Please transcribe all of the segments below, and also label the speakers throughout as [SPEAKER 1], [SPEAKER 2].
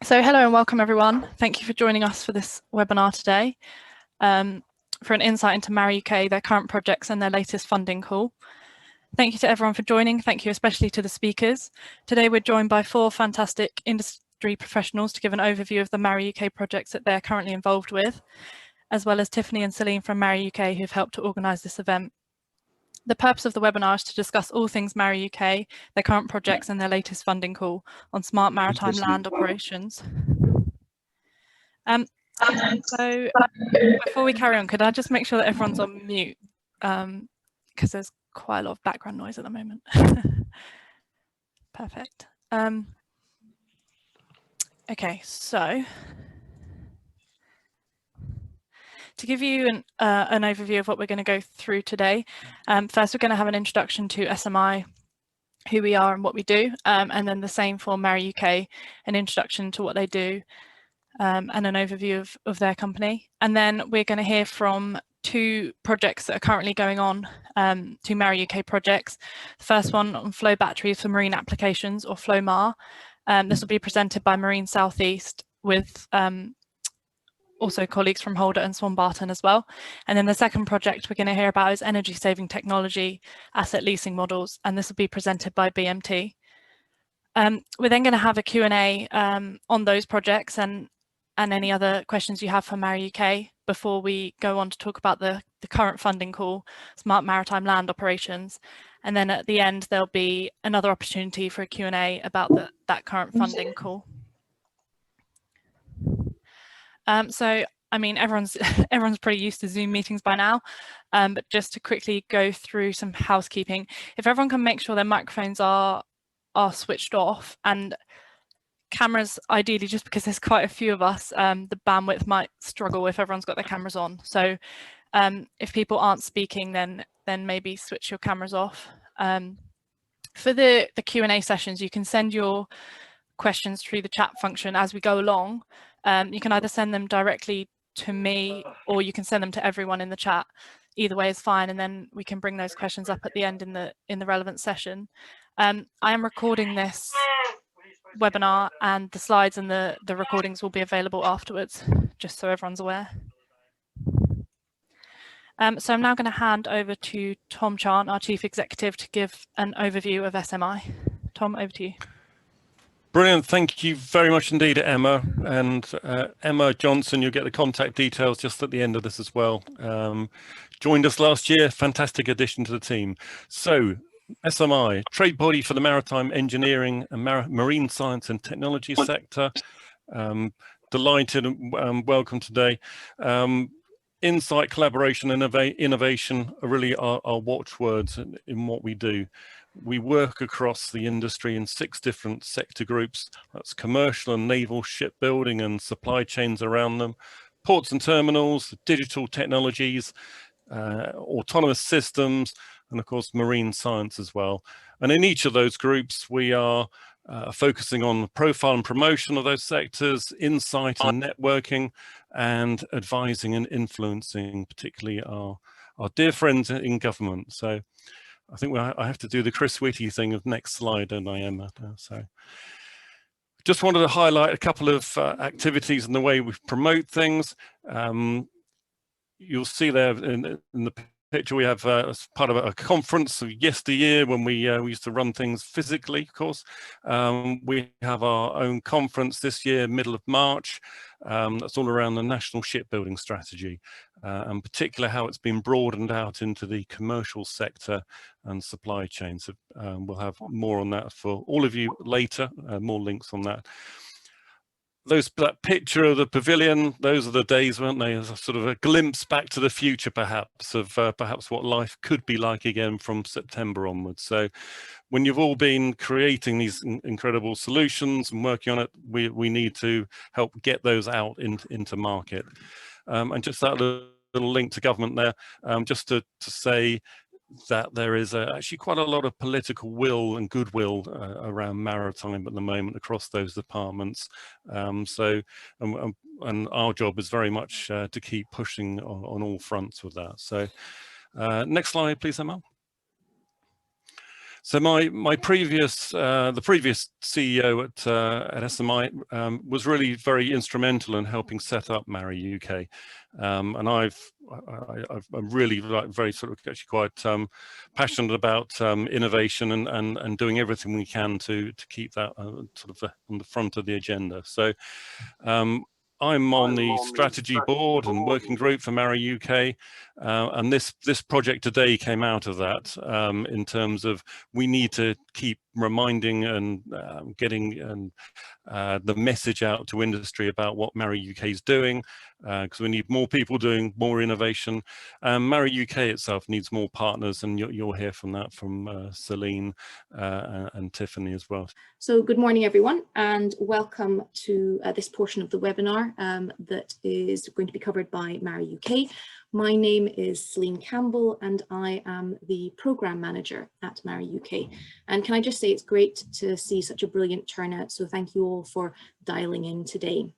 [SPEAKER 1] So hello and welcome everyone. Thank you for joining us for this webinar today for an insight into MarRI-UK, their current projects and their latest funding call. Thank you to everyone for joining. Thank you especially to the speakers. Today we're joined by 4 fantastic industry professionals to give an overview of the MarRI-UK projects that they're currently involved with, as well as Tiffany and Celine from MarRI-UK who've helped to organise this event. The purpose of the webinar is to discuss all things MarRI-UK, their current projects and their latest funding call on smart maritime land operations. So before we carry on, could I just make sure that everyone's on mute? Because there's quite a lot of background noise at the moment. Perfect. Okay, so to give you an overview of what we're going to go through today, first we're going to have an introduction to SMI, who we are and what we do, and then the same for MarRI-UK, an introduction to what they do, and an overview of their company. And then we're going to hear from 2 projects that are currently going on, 2 MarRI-UK projects. The first one on flow batteries for marine applications, or FlowMar. This will be presented by Marine Southeast with also colleagues from Holder and Swan Barton as well. And then the second project we're going to hear about is energy saving technology, asset leasing models, and this will be presented by BMT. We're then going to have a Q&A on those projects and any other questions you have for MarRI-UK before we go on to talk about the current funding call, smart maritime land operations. And then at the end, there'll be another opportunity for a Q&A about that current funding call. So, I mean, everyone's pretty used to Zoom meetings by now, but just to quickly go through some housekeeping, if everyone can make sure their microphones are switched off, and cameras ideally, just because there's quite a few of us, the bandwidth might struggle if everyone's got their cameras on. So if people aren't speaking, then maybe switch your cameras off. For the Q&A sessions, you can send your questions through the chat function as we go along. You can either send them directly to me or you can send them to everyone in the chat. Either way is fine, and then we can bring those questions up at the end in the relevant session. I am recording this webinar, and the slides and the recordings will be available afterwards, just so everyone's aware. So I'm now going to hand over to Tom Chant, our Chief Executive, to give an overview of SMI. Tom, over to you.
[SPEAKER 2] Brilliant. Thank you very much indeed, Emma. And Emma Johnson, you'll get the contact details just at the end of this as well. Joined us last year, fantastic addition to the team. So SMI, trade body for the maritime engineering and marine science and technology sector. Delighted and welcome today. Insight, collaboration, innovation are really our watchwords in what we do. We work across the industry in 6 different sector groups. That's commercial and naval, shipbuilding and supply chains around them, ports and terminals, digital technologies, autonomous systems, and of course marine science as well. And in each of those groups we are focusing on the profile and promotion of those sectors, insight and networking, and advising and influencing particularly our dear friends in government. So I think I have to do the Chris Whitty thing of next slide, don't I, Emma? So just wanted to highlight a couple of activities and the way we promote things. You'll see there in the picture we have as part of a conference of yesteryear when we used to run things physically, of course. We have our own conference this year, middle of March. That's all around the national shipbuilding strategy, and particularly how it's been broadened out into the commercial sector and supply chain. So we'll have more on that for all of you later, more links on that. That picture of the pavilion, those are the days, weren't they? As a sort of a glimpse back to the future, perhaps, of perhaps what life could be like again from September onwards. So when you've all been creating these incredible solutions and working on it, we need to help get those out into market. And just that little link to government there, just to say that there is actually quite a lot of political will and goodwill around maritime at the moment across those departments. And our job is very much to keep pushing on all fronts with that. So next slide, please, Emma. So my previous the previous CEO at SMI was really very instrumental in helping set up MarRI-UK, and I'm really very sort of actually quite passionate about innovation and doing everything we can to keep that sort of on the front of the agenda. So I'm on the strategy board and working group for MarRI-UK, and this project today came out of that, in terms of we need to keep reminding and getting the message out to industry about what MarRI-UK is doing, because we need more people doing more innovation. MarRI-UK itself needs more partners, and you'll hear from that from Celine and Tiffany as well.
[SPEAKER 3] So good morning, everyone, and welcome to this portion of the webinar that is going to be covered by MarRI-UK. My name is Celine Campbell, and I am the Programme Manager at MarRI-UK. And can I just say it's great to see such a brilliant turnout, so thank you all for dialing in today.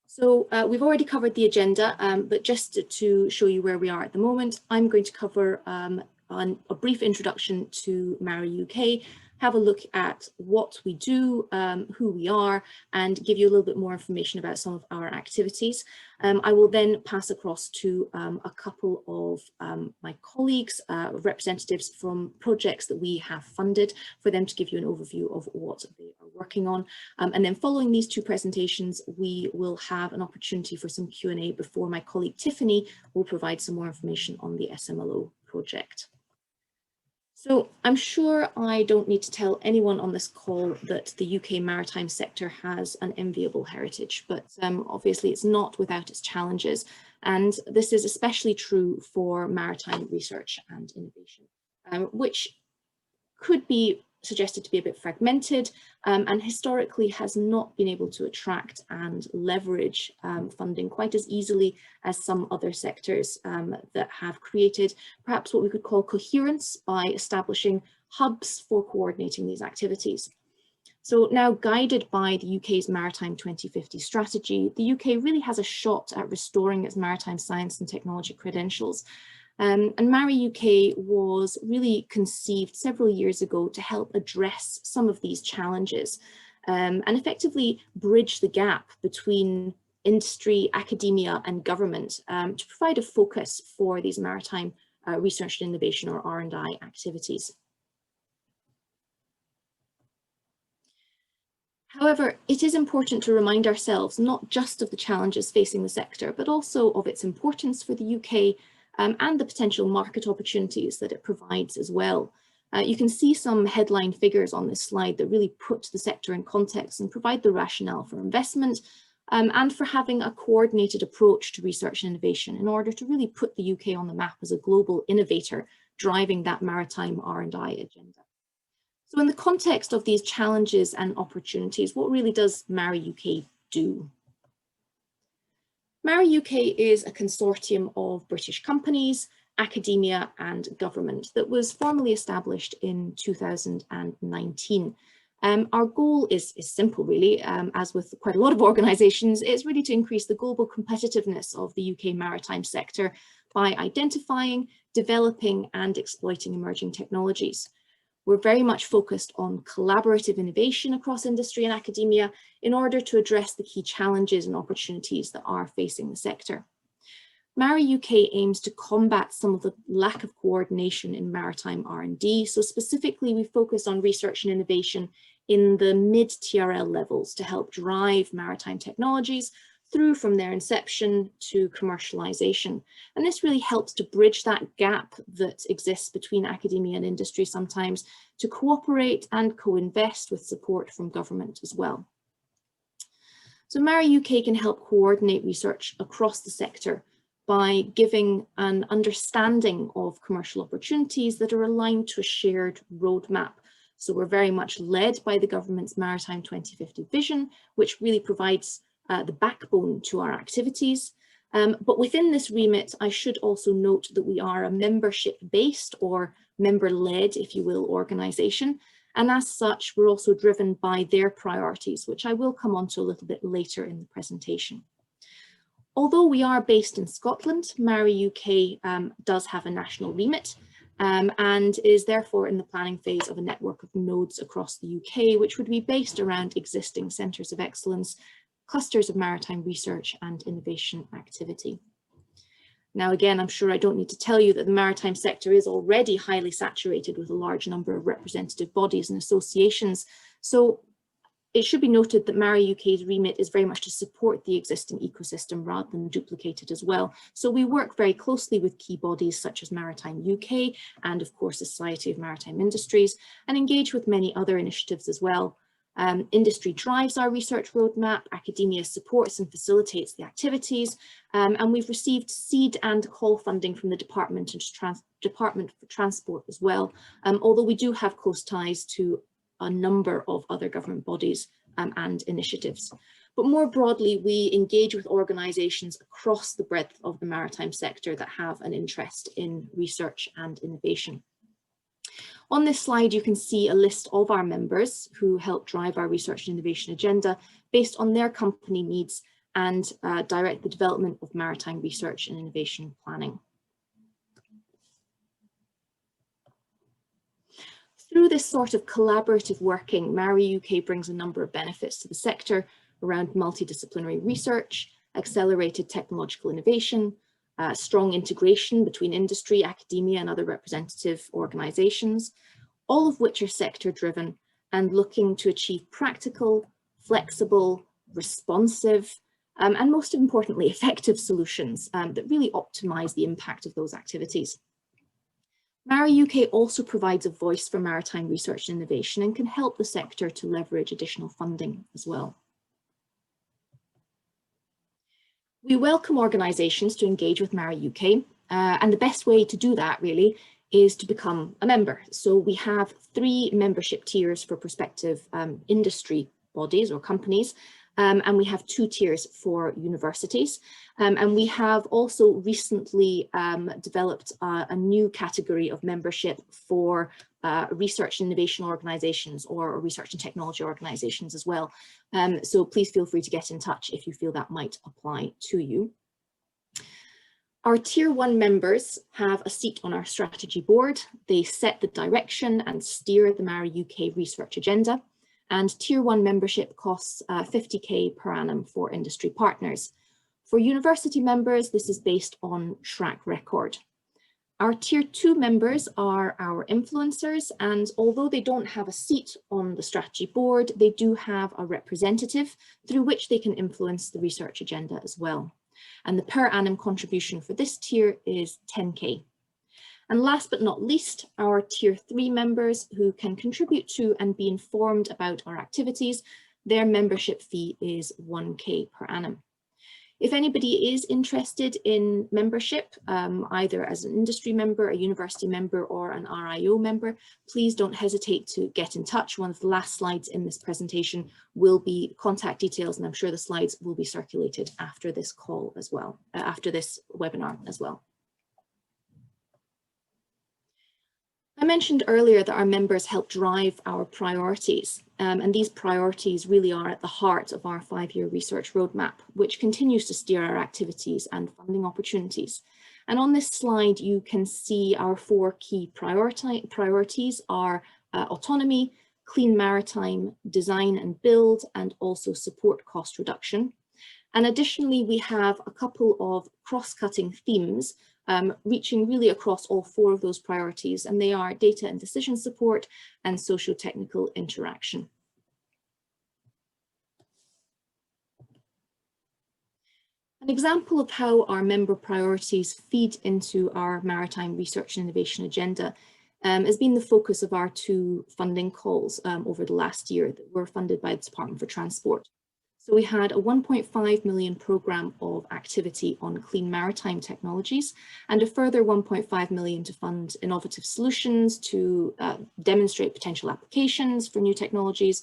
[SPEAKER 3] So we've already covered the agenda, but just to show you where we are at the moment, I'm going to cover a brief introduction to MarRI-UK, have a look at what we do, who we are, and give you a little bit more information about some of our activities. I will then pass across to a couple of my colleagues, representatives from projects that we have funded, for them to give you an overview of what they are working on. And then following these two presentations, we will have an opportunity for some Q&A before my colleague Tiffany will provide some more information on the SMLO project. So I'm sure I don't need to tell anyone on this call that the UK maritime sector has an enviable heritage, but obviously it's not without its challenges. And this is especially true for maritime research and innovation, which could be suggested to be a bit fragmented, and historically has not been able to attract and leverage funding quite as easily as some other sectors that have created perhaps what we could call coherence by establishing hubs for coordinating these activities. So now, guided by the UK's Maritime 2050 strategy, the UK really has a shot at restoring its maritime science and technology credentials. And MarRI-UK was really conceived several years ago to help address some of these challenges and effectively bridge the gap between industry, academia and government to provide a focus for these maritime research and innovation, or R&I activities. However, it is important to remind ourselves not just of the challenges facing the sector, but also of its importance for the UK and the potential market opportunities that it provides as well. You can see some headline figures on this slide that really put the sector in context and provide the rationale for investment and for having a coordinated approach to research and innovation in order to really put the UK on the map as a global innovator driving that maritime R&I agenda. So in the context of these challenges and opportunities, what really does MarRI-UK do? MarRI-UK is a consortium of British companies, academia and government that was formally established in 2019. Our goal is simple, really, as with quite a lot of organisations. It's really to increase the global competitiveness of the UK maritime sector by identifying, developing and exploiting emerging technologies. We're very much focused on collaborative innovation across industry and academia in order to address the key challenges and opportunities that are facing the sector. MarRI-UK aims to combat some of the lack of coordination in maritime R&D. So specifically, we focus on research and innovation in the mid-TRL levels to help drive maritime technologies through from their inception to commercialization. And this really helps to bridge that gap that exists between academia and industry sometimes, to cooperate and co-invest with support from government as well. So MarRI-UK can help coordinate research across the sector by giving an understanding of commercial opportunities that are aligned to a shared roadmap. So we're very much led by the government's Maritime 2050 vision, which really provides the backbone to our activities. But within this remit, I should also note that we are a membership-based or member-led, if you will, organisation. And as such, we're also driven by their priorities, which I will come on to a little bit later in the presentation. Although we are based in Scotland, MarRI-UK does have a national remit. and is therefore in the planning phase of a network of nodes across the UK, which would be based around existing centres of excellence, clusters of maritime research and innovation activity. Now, again, I'm sure I don't need to tell you that the maritime sector is already highly saturated with a large number of representative bodies and associations. So it should be noted that MarRI-UK's remit is very much to support the existing ecosystem rather than duplicate it as well. So we work very closely with key bodies such as Maritime-UK and, of course, the Society of Maritime Industries, and engage with many other initiatives as well. Industry drives our research roadmap, academia supports and facilitates the activities, and we've received seed and call funding from the Department for Transport as well, although we do have close ties to a number of other government bodies and initiatives. But more broadly, we engage with organisations across the breadth of the maritime sector that have an interest in research and innovation. On this slide, you can see a list of our members who help drive our research and innovation agenda based on their company needs and direct the development of maritime research and innovation planning. Through this sort of collaborative working, MarRI-UK brings a number of benefits to the sector around multidisciplinary research, accelerated technological innovation, strong integration between industry, academia and other representative organisations, all of which are sector driven and looking to achieve practical, flexible, responsive, and most importantly, effective solutions that really optimise the impact of those activities. MarRI-UK also provides a voice for maritime research and innovation and can help the sector to leverage additional funding as well. We welcome organisations to engage with MarRI-UK, and the best way to do that really is to become a member. So we have 3 membership tiers for prospective industry bodies or companies, and we have 2 tiers for universities. And we have also recently developed a new category of membership for research and innovation organisations or research and technology organisations as well. So please feel free to get in touch if you feel that might apply to you. Our Tier 1 members have a seat on our strategy board. They set the direction and steer the MarRI-UK research agenda. And Tier 1 membership costs 50k per annum for industry partners. For university members, this is based on track record. Our Tier 2 members are our influencers, and although they don't have a seat on the strategy board, they do have a representative through which they can influence the research agenda as well. And the per annum contribution for this tier is 10k. And last but not least, our Tier 3 members who can contribute to and be informed about our activities, their membership fee is 1k per annum. If anybody is interested in membership, either as an industry member, a university member or an RIO member, please don't hesitate to get in touch. One of the last slides in this presentation will be contact details, and I'm sure the slides will be circulated after this call as well, after this webinar as well. I mentioned earlier that our members help drive our priorities, and these priorities really are at the heart of our 5-year research roadmap, which continues to steer our activities and funding opportunities. And on this slide, you can see our 4 key priorities are autonomy, clean maritime, design and build, and also support cost reduction. And additionally, we have a couple of cross-cutting themes reaching really across all 4 of those priorities, and they are data and decision support and socio-technical interaction. An example of how our member priorities feed into our maritime research and innovation agenda has been the focus of our 2 funding calls over the last year that were funded by the Department for Transport. So we had a 1.5 million programme of activity on clean maritime technologies and a further 1.5 million to fund innovative solutions to demonstrate potential applications for new technologies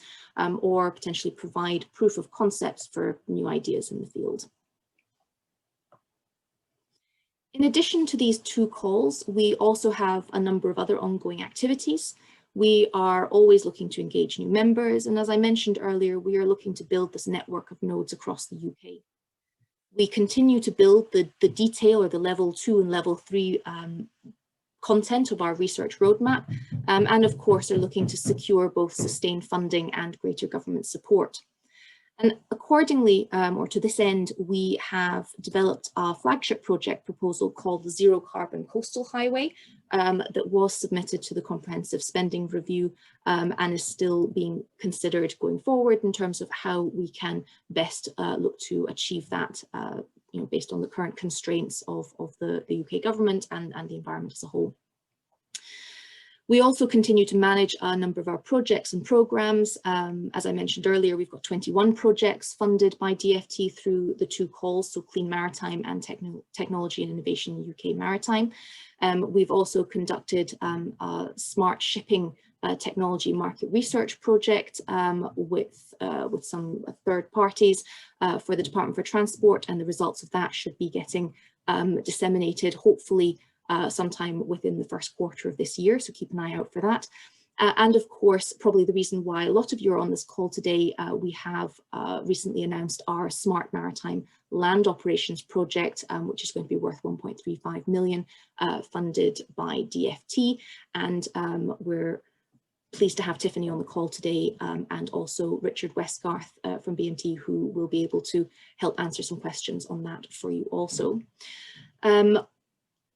[SPEAKER 3] or potentially provide proof of concepts for new ideas in the field. In addition to these 2 calls, we also have a number of other ongoing activities. We are always looking to engage new members, and as I mentioned earlier, we are looking to build this network of nodes across the UK. We continue to build the detail or the level 2 and level 3 content of our research roadmap, and of course are looking to secure both sustained funding and greater government support. And accordingly, or to this end, we have developed a flagship project proposal called the Zero Carbon Coastal Highway that was submitted to the Comprehensive Spending Review and is still being considered going forward in terms of how we can best look to achieve that, based on the current constraints of the UK government and the environment as a whole. We also continue to manage a number of our projects and programs. As I mentioned earlier, we've got 21 projects funded by DFT through the 2 calls, so Clean Maritime and Technology and Innovation UK Maritime. We've also conducted a smart shipping technology market research project with some third parties for the Department for Transport, and the results of that should be getting disseminated, hopefully sometime within the first quarter of this year, so keep an eye out for that. And of course, probably the reason why a lot of you are on this call today, we have recently announced our Smart Maritime Land Operations project, which is going to be worth 1.35 million, funded by DFT. And we're pleased to have Tiffany on the call today, and also Richard Westgarth from BMT, who will be able to help answer some questions on that for you also.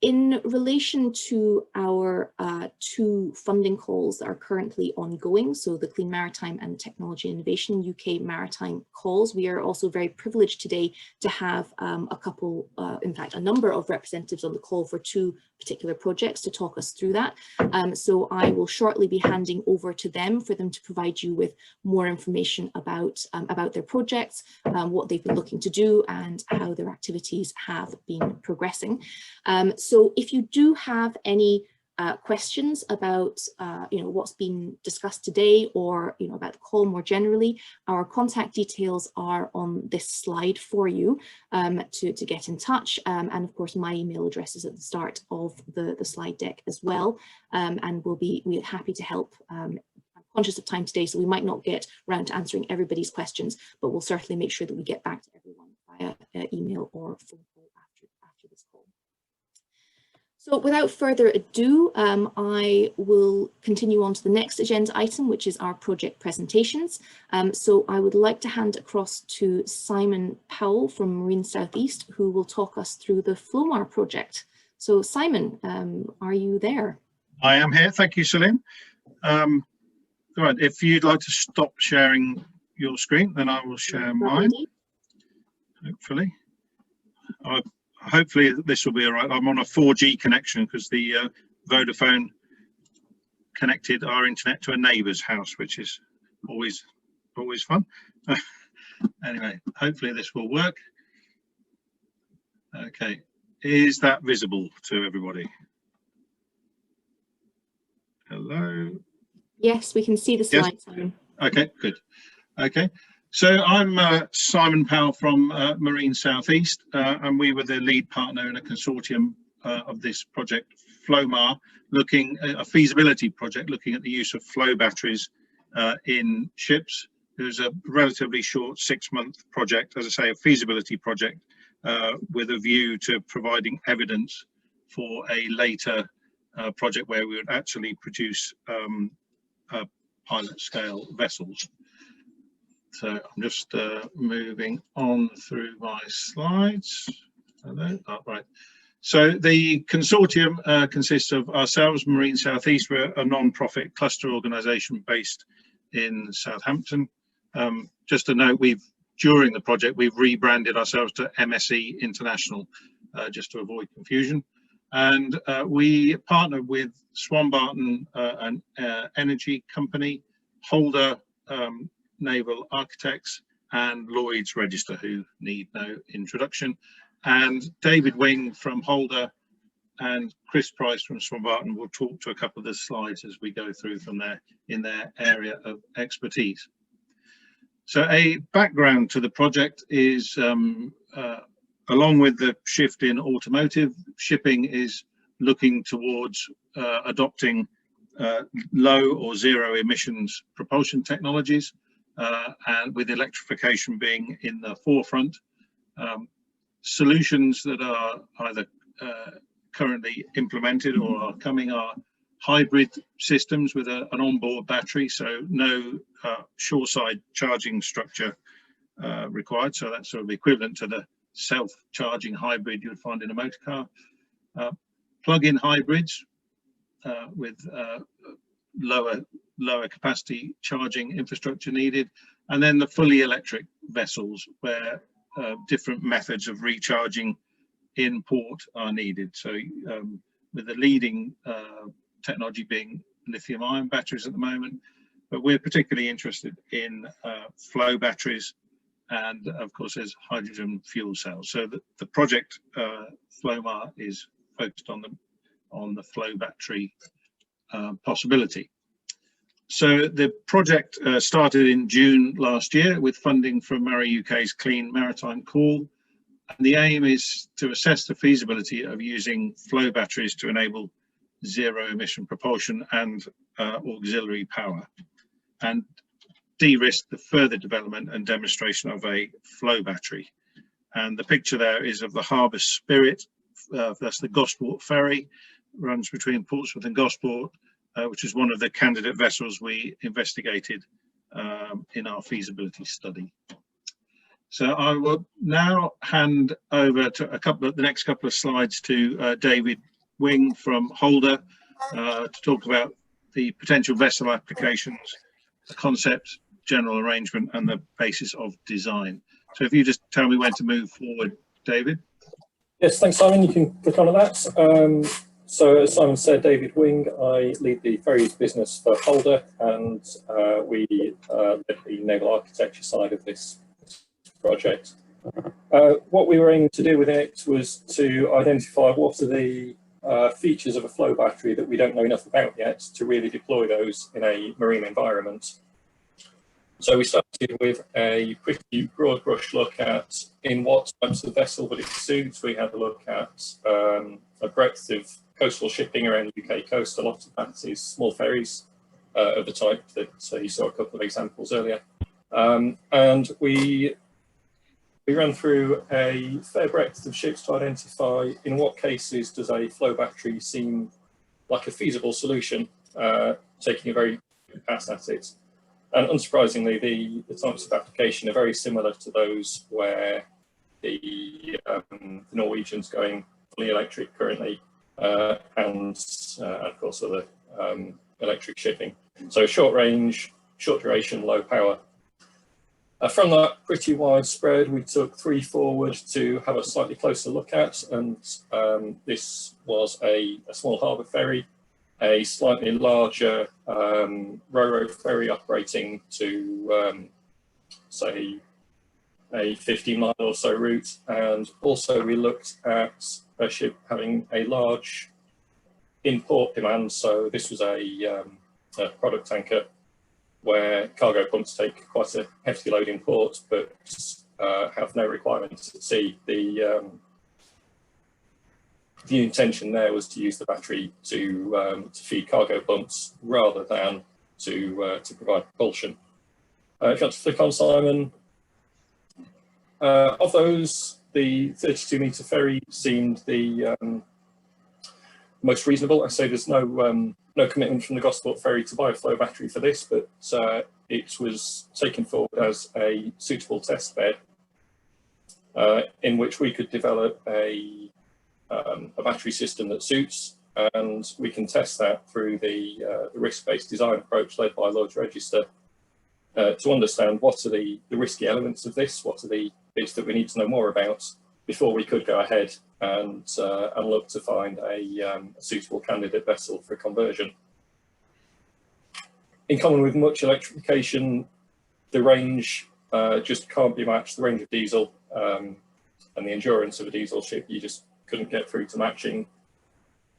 [SPEAKER 3] In relation to our 2 funding calls that are currently ongoing, so the Clean Maritime and Technology Innovation UK Maritime calls, we are also very privileged today to have a couple, in fact, a number of representatives on the call for 2 particular projects to talk us through that. So I will shortly be handing over to them for them to provide you with more information about their projects, what they've been looking to do, and how their activities have been progressing. So if you do have any questions about what's been discussed today, or about the call more generally, our contact details are on this slide for you to get in touch, and of course my email address is at the start of the slide deck as well, and we're happy to help. I'm conscious of time today, so we might not get around to answering everybody's questions, but we'll certainly make sure that we get back to everyone via email or phone call after this call. So without further ado, I will continue on to the next agenda item, which is our project presentations. So I would like to hand across to Simon Powell from Marine Southeast, who will talk us through the Flomar project. So Simon, are you there?
[SPEAKER 4] I am here. Thank you, Celine. Right, if you'd like to stop sharing your screen, then I will share mine, hopefully. Hopefully this will be all right. I'm on a 4G connection because the Vodafone connected our internet to a neighbour's house, which is always fun. Anyway, hopefully this will work. Okay, is that visible to everybody? Hello?
[SPEAKER 3] Yes, we can see the slides. Yes.
[SPEAKER 4] Okay, good. Okay. So I'm Simon Powell from Marine Southeast, and we were the lead partner in a consortium of this project, Flomar, a feasibility project looking at the use of flow batteries in ships. It was a relatively short 6-month project, as I say, a feasibility project with a view to providing evidence for a later project where we would actually produce pilot scale vessels. So I'm just moving on through my slides. Hello. Oh, right. So the consortium consists of ourselves, Marine Southeast. We're a non-profit cluster organisation based in Southampton. Just to note, during the project, we've rebranded ourselves to MSE International, just to avoid confusion. And we partner with Swanbarton, an energy company, Holder Naval Architects, and Lloyd's Register, who need no introduction. And David Wing from Holder and Chris Price from Swanbarton will talk to a couple of the slides as we go through from in their area of expertise. So a background to the project is, along with the shift in automotive, shipping is looking towards adopting low or zero emissions propulsion technologies, and with electrification being in the forefront. Solutions that are either currently implemented or are coming are hybrid systems with an onboard battery, so no shoreside charging structure required. So that's sort of equivalent to the self-charging hybrid you would find in a motor car. Plug-in hybrids with lower capacity charging infrastructure needed, and then the fully electric vessels where different methods of recharging in port are needed. So with the leading technology being lithium-ion batteries at the moment, but we're particularly interested in flow batteries, and of course there's hydrogen fuel cells. So the project FLOMAR is focused on the flow battery possibility. So the project started in June last year with funding from MarRI-UK's Clean Maritime Call. And the aim is to assess the feasibility of using flow batteries to enable zero emission propulsion and auxiliary power, and de-risk the further development and demonstration of a flow battery. And the picture there is of the Harbour Spirit, that's the Gosport ferry, runs between Portsmouth and Gosport, which is one of the candidate vessels we investigated in our feasibility study. So I will now hand over to the next couple of slides to David Wing from Holder to talk about the potential vessel applications, the concept, general arrangement, and the basis of design. So if you just tell me when to move forward, David.
[SPEAKER 5] Yes, thanks, Simon. You can click on that. So as Simon said, David Wing, I lead the ferries business for Holder, and we led the naval architecture side of this project. What we were aiming to do with it was to identify what are the features of a flow battery that we don't know enough about yet to really deploy those in a marine environment. So we started with a pretty broad brush look at in what types of vessel would it suit. We had a look at a breadth of coastal shipping around the UK coast. A lot of that is small ferries of the type that you saw a couple of examples earlier. And we ran through a fair breadth of ships to identify in what cases does a flow battery seem like a feasible solution, taking a very good pass at it. And unsurprisingly, the types of application are very similar to those where the Norwegian's going fully electric currently, and of course other electric shipping. So short range, short duration, low power. From that pretty widespread, we took 3 forward to have a slightly closer look at, and this was a small harbour ferry, a slightly larger ro-ro ferry operating to say a 50-mile or so route, and also we looked at a ship having a large import demand. So this was a product tanker where cargo pumps take quite a hefty load in port, but have no requirements at sea. The intention there was to use the battery to feed cargo pumps rather than to provide propulsion. If you want to flick on, Simon, of those, the 32-metre ferry seemed the most reasonable. I say there's no commitment from the Gosport ferry to buy a flow battery for this, but it was taken forward as a suitable test bed in which we could develop a battery system that suits, and we can test that through the risk-based design approach led by Lloyd's Register to understand what are the risky elements of this, what are the bits that we need to know more about before we could go ahead and look to find a suitable candidate vessel for conversion. In common with much electrification, the range just can't be matched. The range of diesel and the endurance of a diesel ship, you just couldn't get through to matching.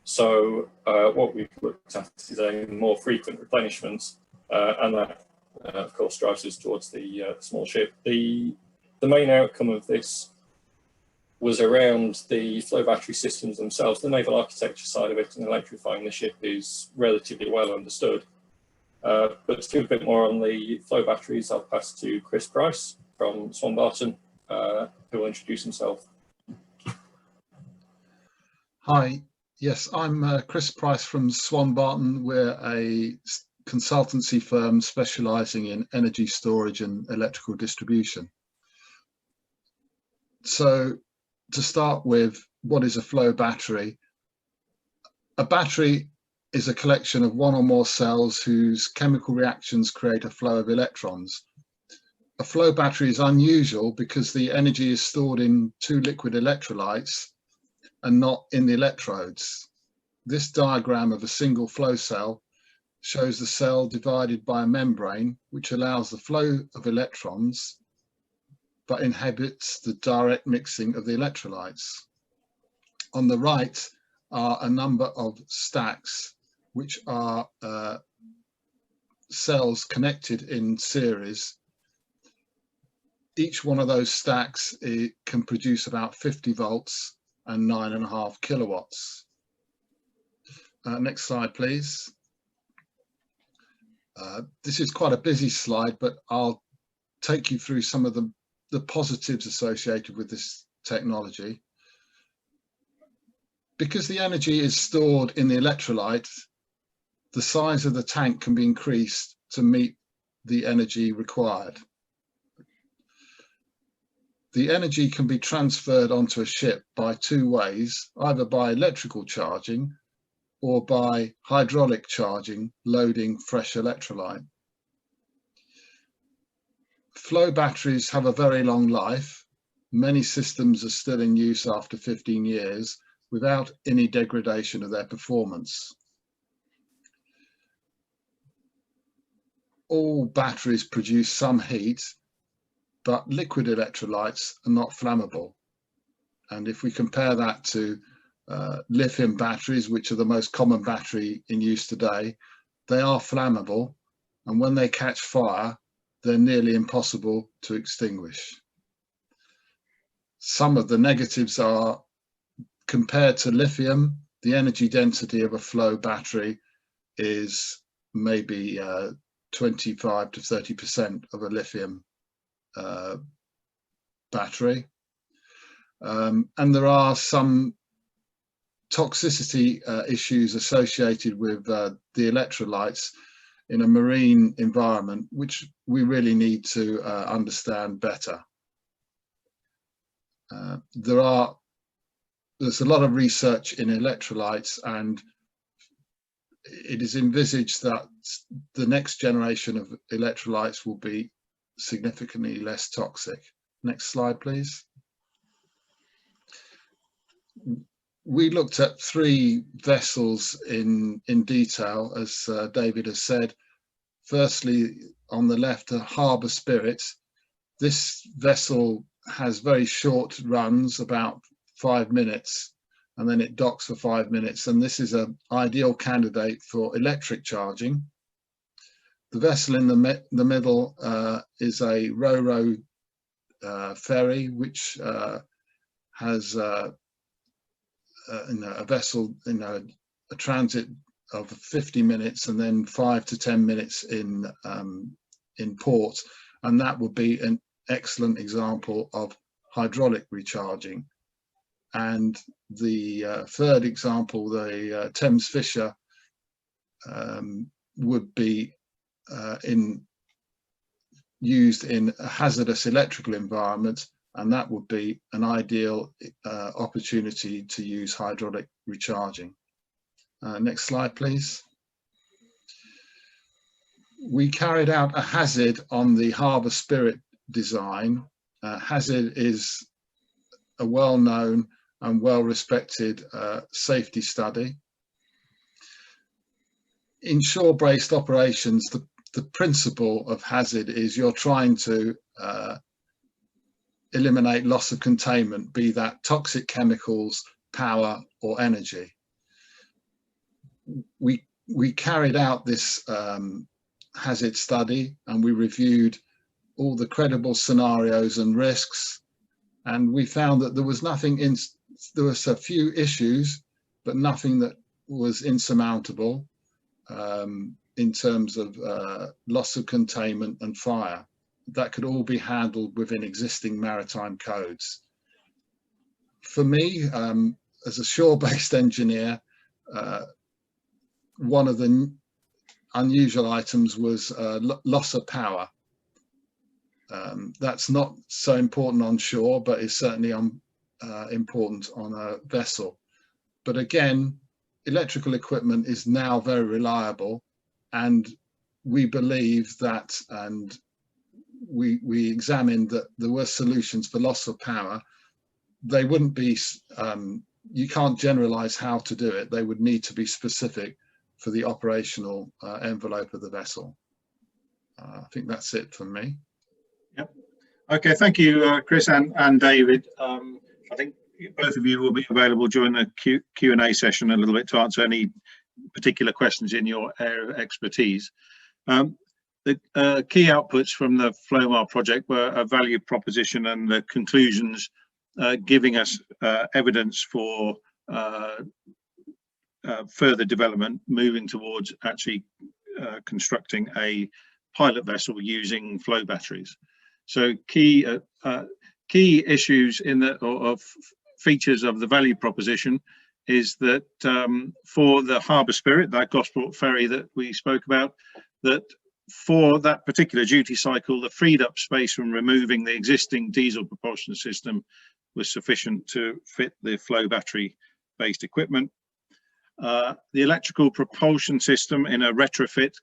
[SPEAKER 5] So what we've looked at is a more frequent replenishment, and that of course drives us towards the small ship. The main outcome of this was around the flow battery systems themselves. The naval architecture side of it and electrifying the ship is relatively well understood. But to give a bit more on the flow batteries, I'll pass to Chris Price from Swan Barton, who will introduce himself.
[SPEAKER 6] Hi, Yes, I'm Chris Price from Swan Barton. We're a consultancy firm specialising in energy storage and electrical distribution. So to start with, what is a flow battery? A battery is a collection of one or more cells whose chemical reactions create a flow of electrons. A flow battery is unusual because the energy is stored in two liquid electrolytes and not in the electrodes. This diagram of a single flow cell shows the cell divided by a membrane, which allows the flow of electrons, but inhibits the direct mixing of the electrolytes. On the right are a number of stacks, which are cells connected in series. Each one of those stacks can produce about 50 volts and 9.5 kilowatts. Next slide, please. This is quite a busy slide, but I'll take you through some of the positives associated with this technology. Because the energy is stored in the electrolyte, the size of the tank can be increased to meet the energy required. The energy can be transferred onto a ship by two ways, either by electrical charging or by hydraulic charging, loading fresh electrolyte. Flow batteries have a very long life. Many systems are still in use after 15 years without any degradation of their performance. All batteries produce some heat, but liquid electrolytes are not flammable. And if we compare that to lithium batteries, which are the most common battery in use today, they are flammable, and when they catch fire, they're nearly impossible to extinguish. Some of the negatives are, compared to lithium, the energy density of a flow battery is maybe 25 to 30% of a lithium battery. And there are some toxicity issues associated with the electrolytes in a marine environment, which we really need to understand better. There's a lot of research in electrolytes, and it is envisaged that the next generation of electrolytes will be significantly less toxic. Next slide, please. We looked at three vessels in detail, as David has said. Firstly, on the left, a Harbour Spirit. This vessel has very short runs, about 5 minutes, and then it docks for 5 minutes. And this is an ideal candidate for electric charging. The vessel in the middle is a ro-ro ferry, which has a vessel, a transit of 50 minutes and then 5 to 10 minutes in port, and that would be an excellent example of hydraulic recharging. And the third example, the Thames Fisher, would be used in a hazardous electrical environment, and that would be an ideal opportunity to use hydraulic recharging. Next slide, please. We carried out a hazard on the Harbour Spirit design. Hazard is a well-known and well-respected safety study. In shore-based operations, the principle of hazard is you're trying to eliminate loss of containment, be that toxic chemicals, power, or energy. We carried out this hazard study, and we reviewed all the credible scenarios and risks, and we found that there was nothing there was a few issues, but nothing that was insurmountable in terms of loss of containment and fire. That could all be handled within existing maritime codes. For me, as a shore-based engineer, one of the unusual items was loss of power. That's not so important on shore, but it's certainly important on a vessel. But again, electrical equipment is now very reliable, and we believe that, and we examined that there were solutions for loss of power. They wouldn't be, you can't generalize how to do it. They would need to be specific for the operational envelope of the vessel. I think that's it from me.
[SPEAKER 4] Yep. Okay, thank you, Chris and David. I think both of you will be available during the Q&A session a little bit to answer any particular questions in your area of expertise. The key outputs from the FLOMAR project were a value proposition and the conclusions giving us evidence for further development, moving towards actually constructing a pilot vessel using flow batteries. So key issues in the or features of the value proposition is that for the Harbour Spirit, that Gosport ferry that we spoke about, that for that particular duty cycle, the freed up space from removing the existing diesel propulsion system was sufficient to fit the flow battery based equipment. The electrical propulsion system in a retrofit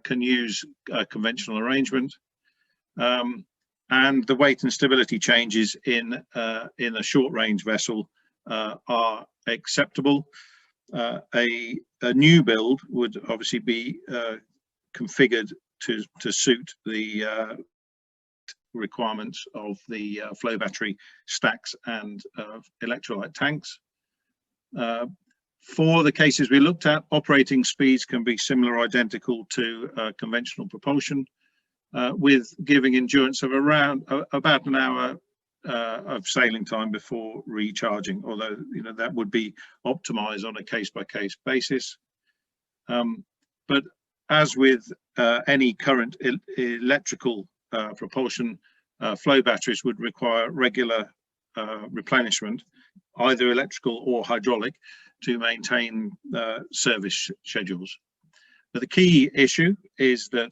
[SPEAKER 4] can use a conventional arrangement, and the weight and stability changes in a short range vessel are acceptable. A new build would obviously be configured to suit the requirements of the flow battery stacks and electrolyte tanks. For the cases we looked at, operating speeds can be similar or identical to conventional propulsion, with giving endurance of around about an hour of sailing time before recharging, although that would be optimized on a case-by-case basis. But as with any current electrical propulsion, flow batteries would require regular replenishment, either electrical or hydraulic, to maintain service schedules. But the key issue is that,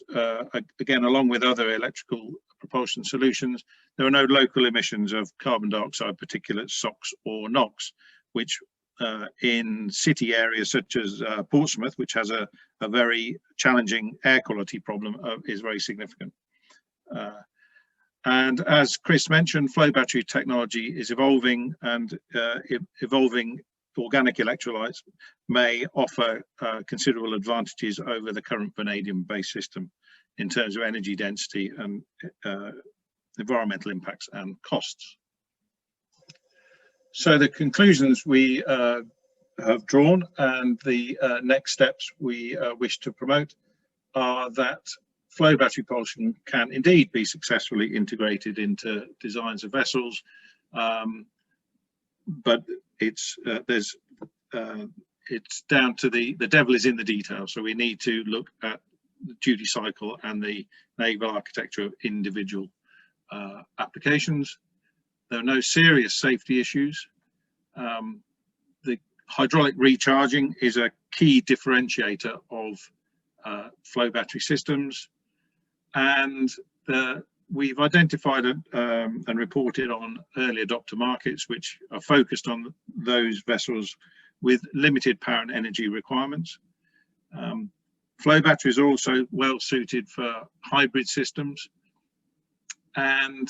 [SPEAKER 4] again, along with other electrical propulsion solutions, there are no local emissions of carbon dioxide, particulates, SOx or NOx, which in city areas such as Portsmouth, which has a very challenging air quality problem, is very significant. And as Chris mentioned, flow battery technology is evolving, and evolving organic electrolytes may offer considerable advantages over the current vanadium-based system in terms of energy density and environmental impacts and costs. So the conclusions we have drawn and the next steps we wish to promote are that flow battery propulsion can indeed be successfully integrated into designs of vessels, but it's down to the devil is in the detail. So we need to look at the duty cycle and the naval architecture of individual applications. There are no serious safety issues. The hydraulic recharging is a key differentiator of flow battery systems, and we've identified and reported on early adopter markets which are focused on those vessels with limited power and energy requirements. Flow batteries are also well suited for hybrid systems, and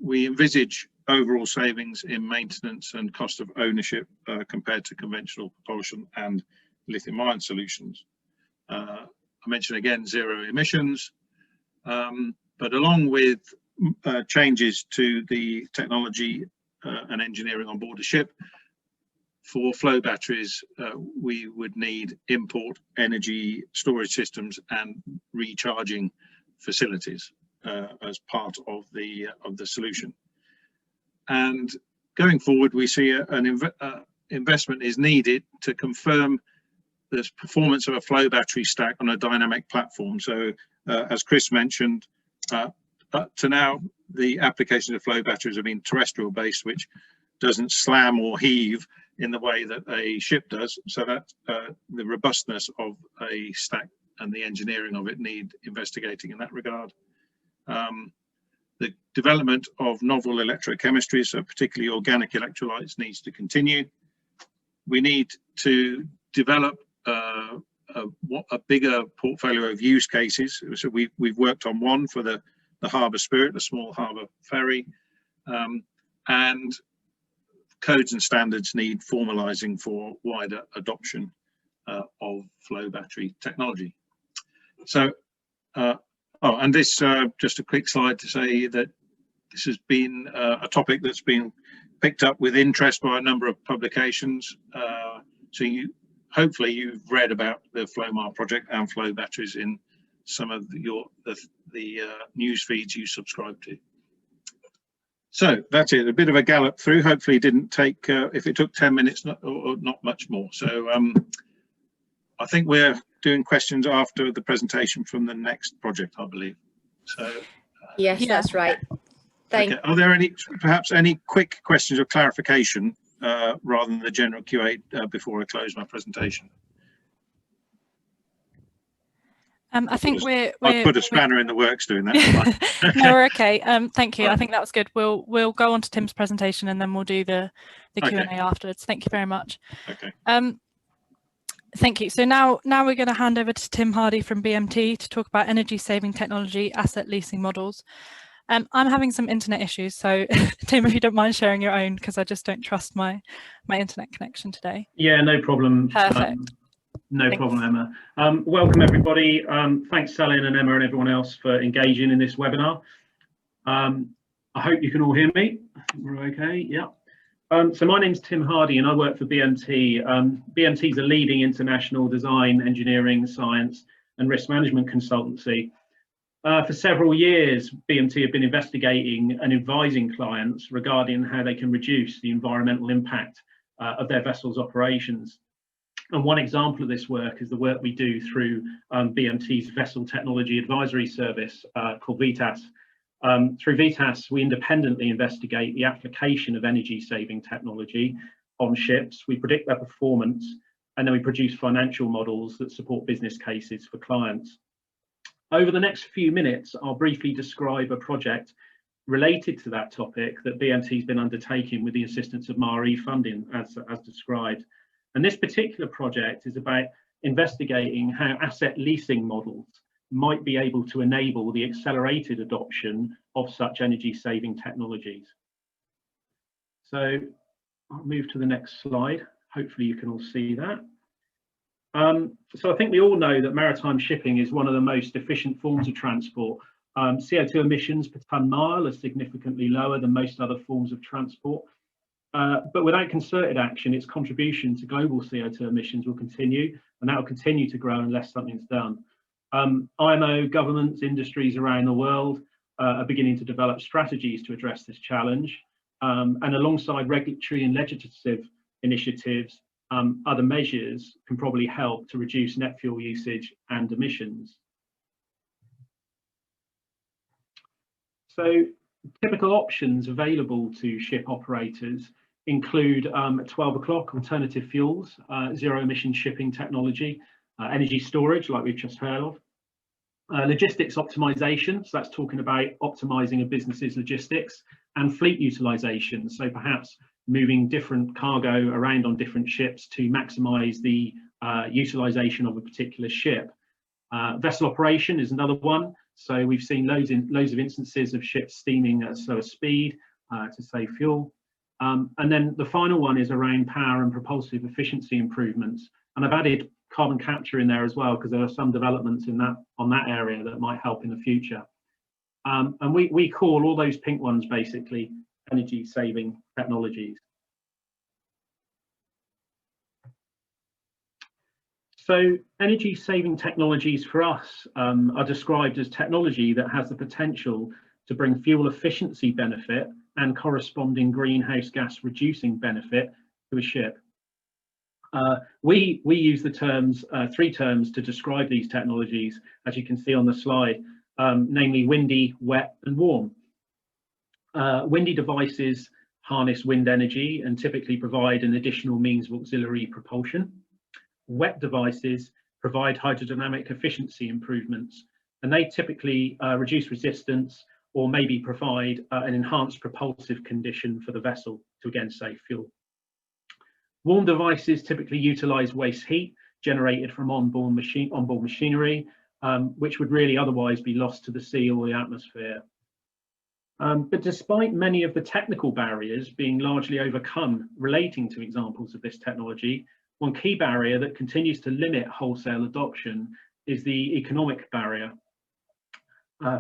[SPEAKER 4] we envisage overall savings in maintenance and cost of ownership compared to conventional propulsion and lithium-ion solutions. I mentioned again zero emissions, but along with changes to the technology and engineering on board a ship, for flow batteries, we would need import energy storage systems and recharging facilities as part of the solution. And going forward, we see an investment is needed to confirm the performance of a flow battery stack on a dynamic platform. So as Chris mentioned, up to now, the application of flow batteries have been terrestrial based, which doesn't slam or heave in the way that a ship does, so that the robustness of a stack and the engineering of it need investigating in that regard. The development of novel electrochemistries, so particularly organic electrolytes, needs to continue. We need to develop a bigger portfolio of use cases. So we've worked on one for the Harbour Spirit, the small harbour ferry, and codes and standards need formalising for wider adoption of flow battery technology. So, and this, just a quick slide to say that this has been a topic that's been picked up with interest by a number of publications. So hopefully you've read about the FlowMar project and flow batteries in some of the news feeds you subscribe to. So that's it, a bit of a gallop through. Hopefully it didn't take, if it took 10 minutes, or not much more. So I think we're doing questions after the presentation from the next project, I believe. So
[SPEAKER 7] yes, that's right.
[SPEAKER 4] Okay. Are there perhaps any quick questions or clarification rather than the general QA before I close my presentation?
[SPEAKER 1] I think
[SPEAKER 4] I've put a spanner in the works doing that.
[SPEAKER 1] No, we're okay. Thank you.
[SPEAKER 4] Right.
[SPEAKER 1] I think that was good. We'll go on to Tim's presentation and then we'll do the Q&A afterwards. Thank you very much.
[SPEAKER 4] Okay.
[SPEAKER 1] Thank you. So now we're going to hand over to Tim Hardy from BMT to talk about energy saving technology, asset leasing models. I'm having some internet issues, so Tim, if you don't mind sharing your own, because I just don't trust my internet connection today.
[SPEAKER 8] Yeah, no problem.
[SPEAKER 1] Perfect.
[SPEAKER 8] Thanks. Problem, Emma. Welcome everybody. Thanks Celine and Emma and everyone else for engaging in this webinar. I hope you can all hear me. We're okay, yeah. So my name's Tim Hardy and I work for BMT. BMT is a leading international design, engineering, science and risk management consultancy. For several years, BMT have been investigating and advising clients regarding how they can reduce the environmental impact of their vessels' operations. And one example of this work is the work we do through BMT's Vessel Technology Advisory Service called VITAS. Through VITAS, we independently investigate the application of energy-saving technology on ships. We predict their performance, and then we produce financial models that support business cases for clients. Over the next few minutes, I'll briefly describe a project related to that topic that BMT has been undertaking with the assistance of MarRI funding, as described. And this particular project is about investigating how asset leasing models might be able to enable the accelerated adoption of such energy-saving technologies. So I'll move to the next slide. Hopefully you can all see that. So I think we all know that maritime shipping is one of the most efficient forms of transport. CO2 emissions per tonne mile are significantly lower than most other forms of transport. But without concerted action, its contribution to global CO2 emissions will continue, and that will continue to grow unless something's done. IMO, governments, industries around the world are beginning to develop strategies to address this challenge. And alongside regulatory and legislative initiatives, other measures can probably help to reduce net fuel usage and emissions. So typical options available to ship operators include at 12 o'clock alternative fuels, zero emission shipping technology, energy storage like we've just heard of, logistics optimization, so that's talking about optimizing a business's logistics, and fleet utilization, so perhaps moving different cargo around on different ships to maximize the utilization of a particular ship. Vessel operation is another one. So we've seen loads of instances of ships steaming at slower speed to save fuel. And then the final one is around power and propulsive efficiency improvements. And I've added carbon capture in there as well, because there are some developments in on that area that might help in the future. And we call all those pink ones basically energy saving technologies. So energy saving technologies for us are described as technology that has the potential to bring fuel efficiency benefit and corresponding greenhouse gas reducing benefit to a ship. We use the terms, three terms to describe these technologies, as you can see on the slide, namely windy, wet and warm. Windy devices harness wind energy and typically provide an additional means of auxiliary propulsion. Wet devices provide hydrodynamic efficiency improvements, and they typically reduce resistance or maybe provide an enhanced propulsive condition for the vessel to again save fuel. Warm devices typically utilize waste heat generated from onboard machinery, which would really otherwise be lost to the sea or the atmosphere. But despite many of the technical barriers being largely overcome relating to examples of this technology, one key barrier that continues to limit wholesale adoption is the economic barrier.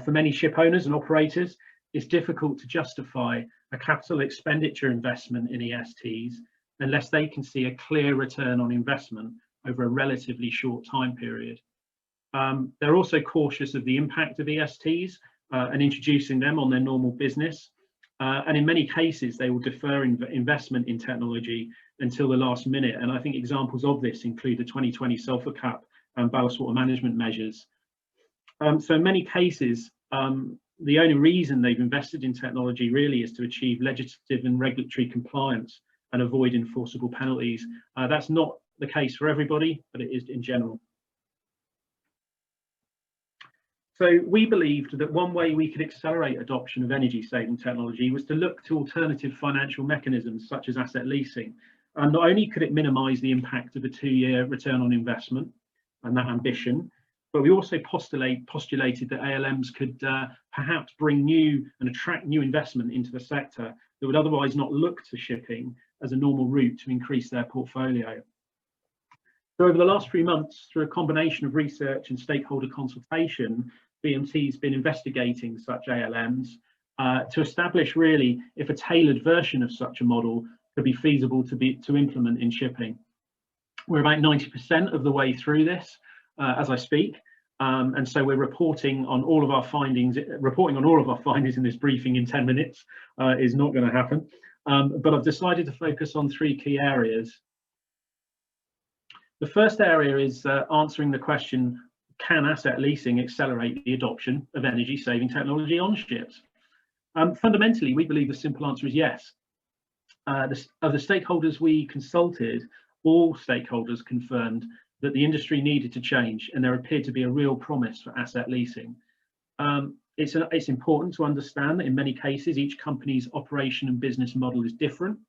[SPEAKER 8] For many ship owners and operators, it's difficult to justify a capital expenditure investment in ESTs unless they can see a clear return on investment over a relatively short time period. They're also cautious of the impact of ESTs and introducing them on their normal business. And in many cases, they will defer investment in technology until the last minute. And I think examples of this include the 2020 sulfur cap and ballast water management measures. So in many cases, the only reason they've invested in technology really is to achieve legislative and regulatory compliance and avoid enforceable penalties. That's not the case for everybody, but it is in general. So we believed that one way we could accelerate adoption of energy saving technology was to look to alternative financial mechanisms such as asset leasing. And not only could it minimise the impact of a 2-year return on investment and that ambition, but we also postulated that ALMs could perhaps bring new and attract new investment into the sector that would otherwise not look to shipping as a normal route to increase their portfolio. So over the last 3 months, through a combination of research and stakeholder consultation, BMT's been investigating such ALMs to establish really if a tailored version of such a model could be feasible to implement in shipping. We're about 90% of the way through this as I speak, and so we're reporting on all of our findings. Reporting on all of our findings in this briefing in 10 minutes is not going to happen, but I've decided to focus on 3 key areas. The first area is answering the question, can asset leasing accelerate the adoption of energy saving technology on ships? Fundamentally, we believe the simple answer is yes. Of the stakeholders we consulted, all stakeholders confirmed that the industry needed to change and there appeared to be a real promise for asset leasing. It's important to understand that in many cases, each company's operation and business model is different,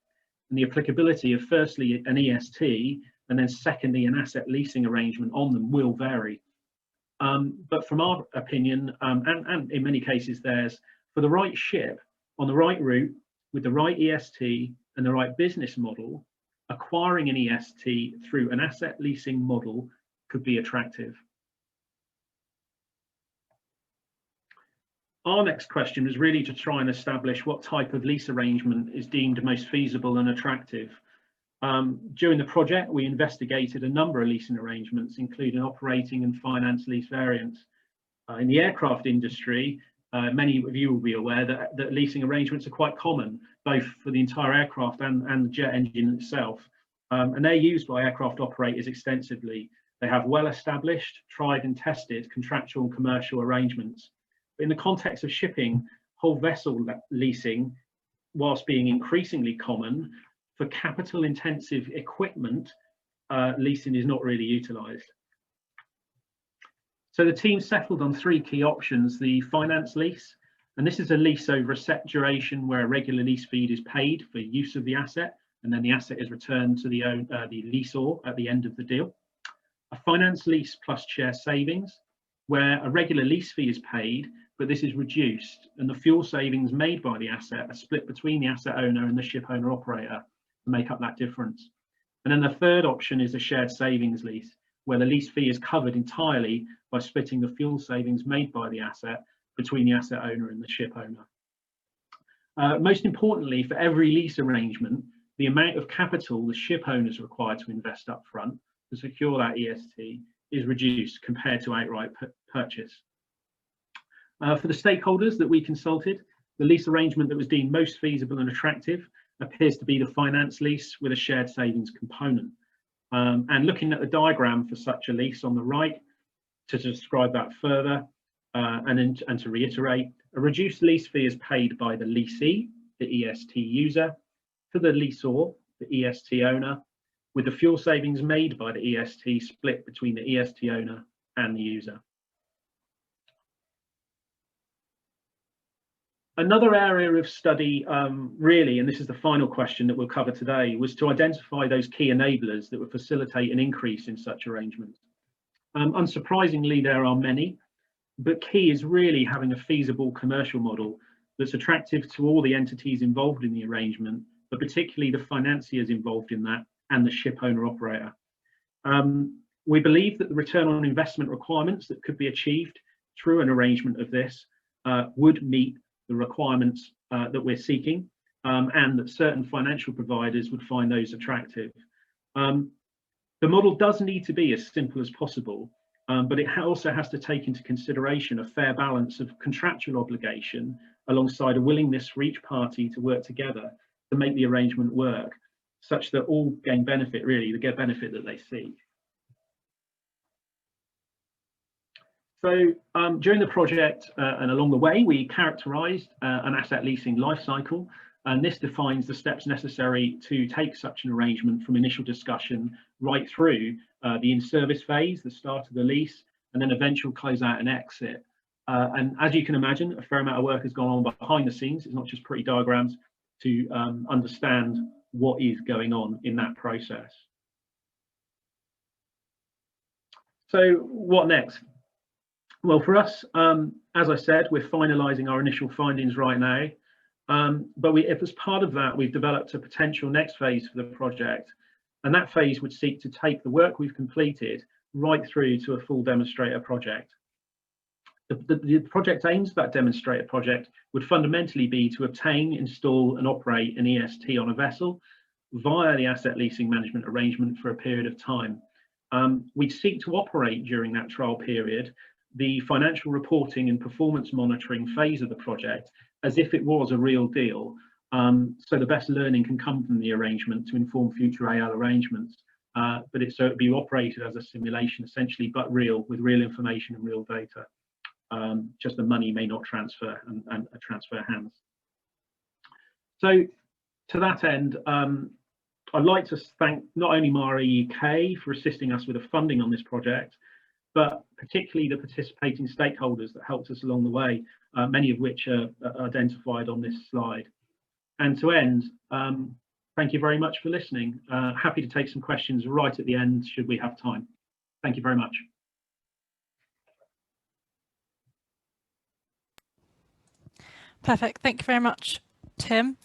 [SPEAKER 8] and the applicability of firstly an EST and then secondly an asset leasing arrangement on them will vary. But from our opinion, and in many cases theirs, for the right ship, on the right route, with the right EST and the right business model, acquiring an EST through an asset leasing model could be attractive. Our next question is really to try and establish what type of lease arrangement is deemed most feasible and attractive. During the project, we investigated a number of leasing arrangements, including operating and finance lease variants. In the aircraft industry, many of you will be aware that leasing arrangements are quite common, both for the entire aircraft and the jet engine itself. And they're used by aircraft operators extensively. They have well-established, tried and tested contractual and commercial arrangements. But in the context of shipping, whole vessel leasing, whilst being increasingly common, for capital-intensive equipment, leasing is not really utilised. So the team settled on 3 key options: the finance lease, and this is a lease over a set duration where a regular lease fee is paid for use of the asset, and then the asset is returned to the leaseor at the end of the deal. A finance lease plus share savings, where a regular lease fee is paid, but this is reduced, and the fuel savings made by the asset are split between the asset owner and the ship owner operator to make up that difference. And then the third option is a shared savings lease, where the lease fee is covered entirely by splitting the fuel savings made by the asset between the asset owner and the ship owner. Most importantly, for every lease arrangement, the amount of capital the ship owner is required to invest up front to secure that EST is reduced compared to outright purchase. For the stakeholders that we consulted, the lease arrangement that was deemed most feasible and attractive appears to be the finance lease with a shared savings component. And looking at the diagram for such a lease on the right, to describe that further, and to reiterate, a reduced lease fee is paid by the leasee, the EST user, to the lessor, the EST owner, with the fuel savings made by the EST split between the EST owner and the user. Another area of study, really, and this is the final question that we'll cover today, was to identify those key enablers that would facilitate an increase in such arrangements. Unsurprisingly, there are many, but key is really having a feasible commercial model that's attractive to all the entities involved in the arrangement, but particularly the financiers involved in that and the ship owner operator. We believe that the return on investment requirements that could be achieved through an arrangement of this would meet the requirements that we're seeking, and that certain financial providers would find those attractive. The model does need to be as simple as possible, but it also has to take into consideration a fair balance of contractual obligation alongside a willingness for each party to work together to make the arrangement work, such that all gain benefit, really, they get benefit that they seek. So during the project and along the way, we characterised an asset leasing life cycle, and this defines the steps necessary to take such an arrangement from initial discussion right through the in-service phase, the start of the lease, and then eventual closeout and exit. And as you can imagine, a fair amount of work has gone on behind the scenes. It's not just pretty diagrams to understand what is going on in that process. So what next? Well, for us, as I said, we're finalising our initial findings right now. But if as part of that, we've developed a potential next phase for the project, and that phase would seek to take the work we've completed right through to a full demonstrator project. The project aims of that demonstrator project would fundamentally be to obtain, install and operate an EST on a vessel via the asset leasing management arrangement for a period of time. We'd seek to operate during that trial period the financial reporting and performance monitoring phase of the project as if it was a real deal, so the best learning can come from the arrangement to inform future AL arrangements, but so it'd be operated as a simulation essentially, but real, with real information and real data. Just the money may not transfer and transfer hands. So to that end, I'd like to thank not only MarRI-UK for assisting us with the funding on this project, but particularly the participating stakeholders that helped us along the way, many of which are identified on this slide. And to end, thank you very much for listening. Happy to take some questions right at the end, should we have time. Thank you very much.
[SPEAKER 1] Perfect. Thank you very much, Tim.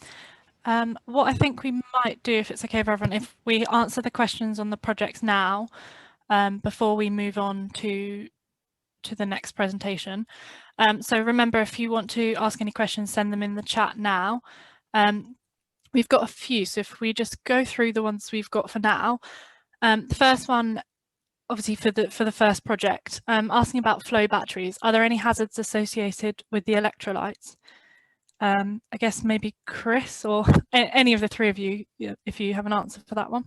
[SPEAKER 1] What I think we might do, if it's okay for everyone, if we answer the questions on the projects now, before we move on to the next presentation. So remember, if you want to ask any questions, send them in the chat now. We've got a few, so if we just go through the ones we've got for now. The first one, obviously for the first project, asking about flow batteries. Are there any hazards associated with the electrolytes? I guess maybe Chris or any of the three of you, if you have an answer for that one.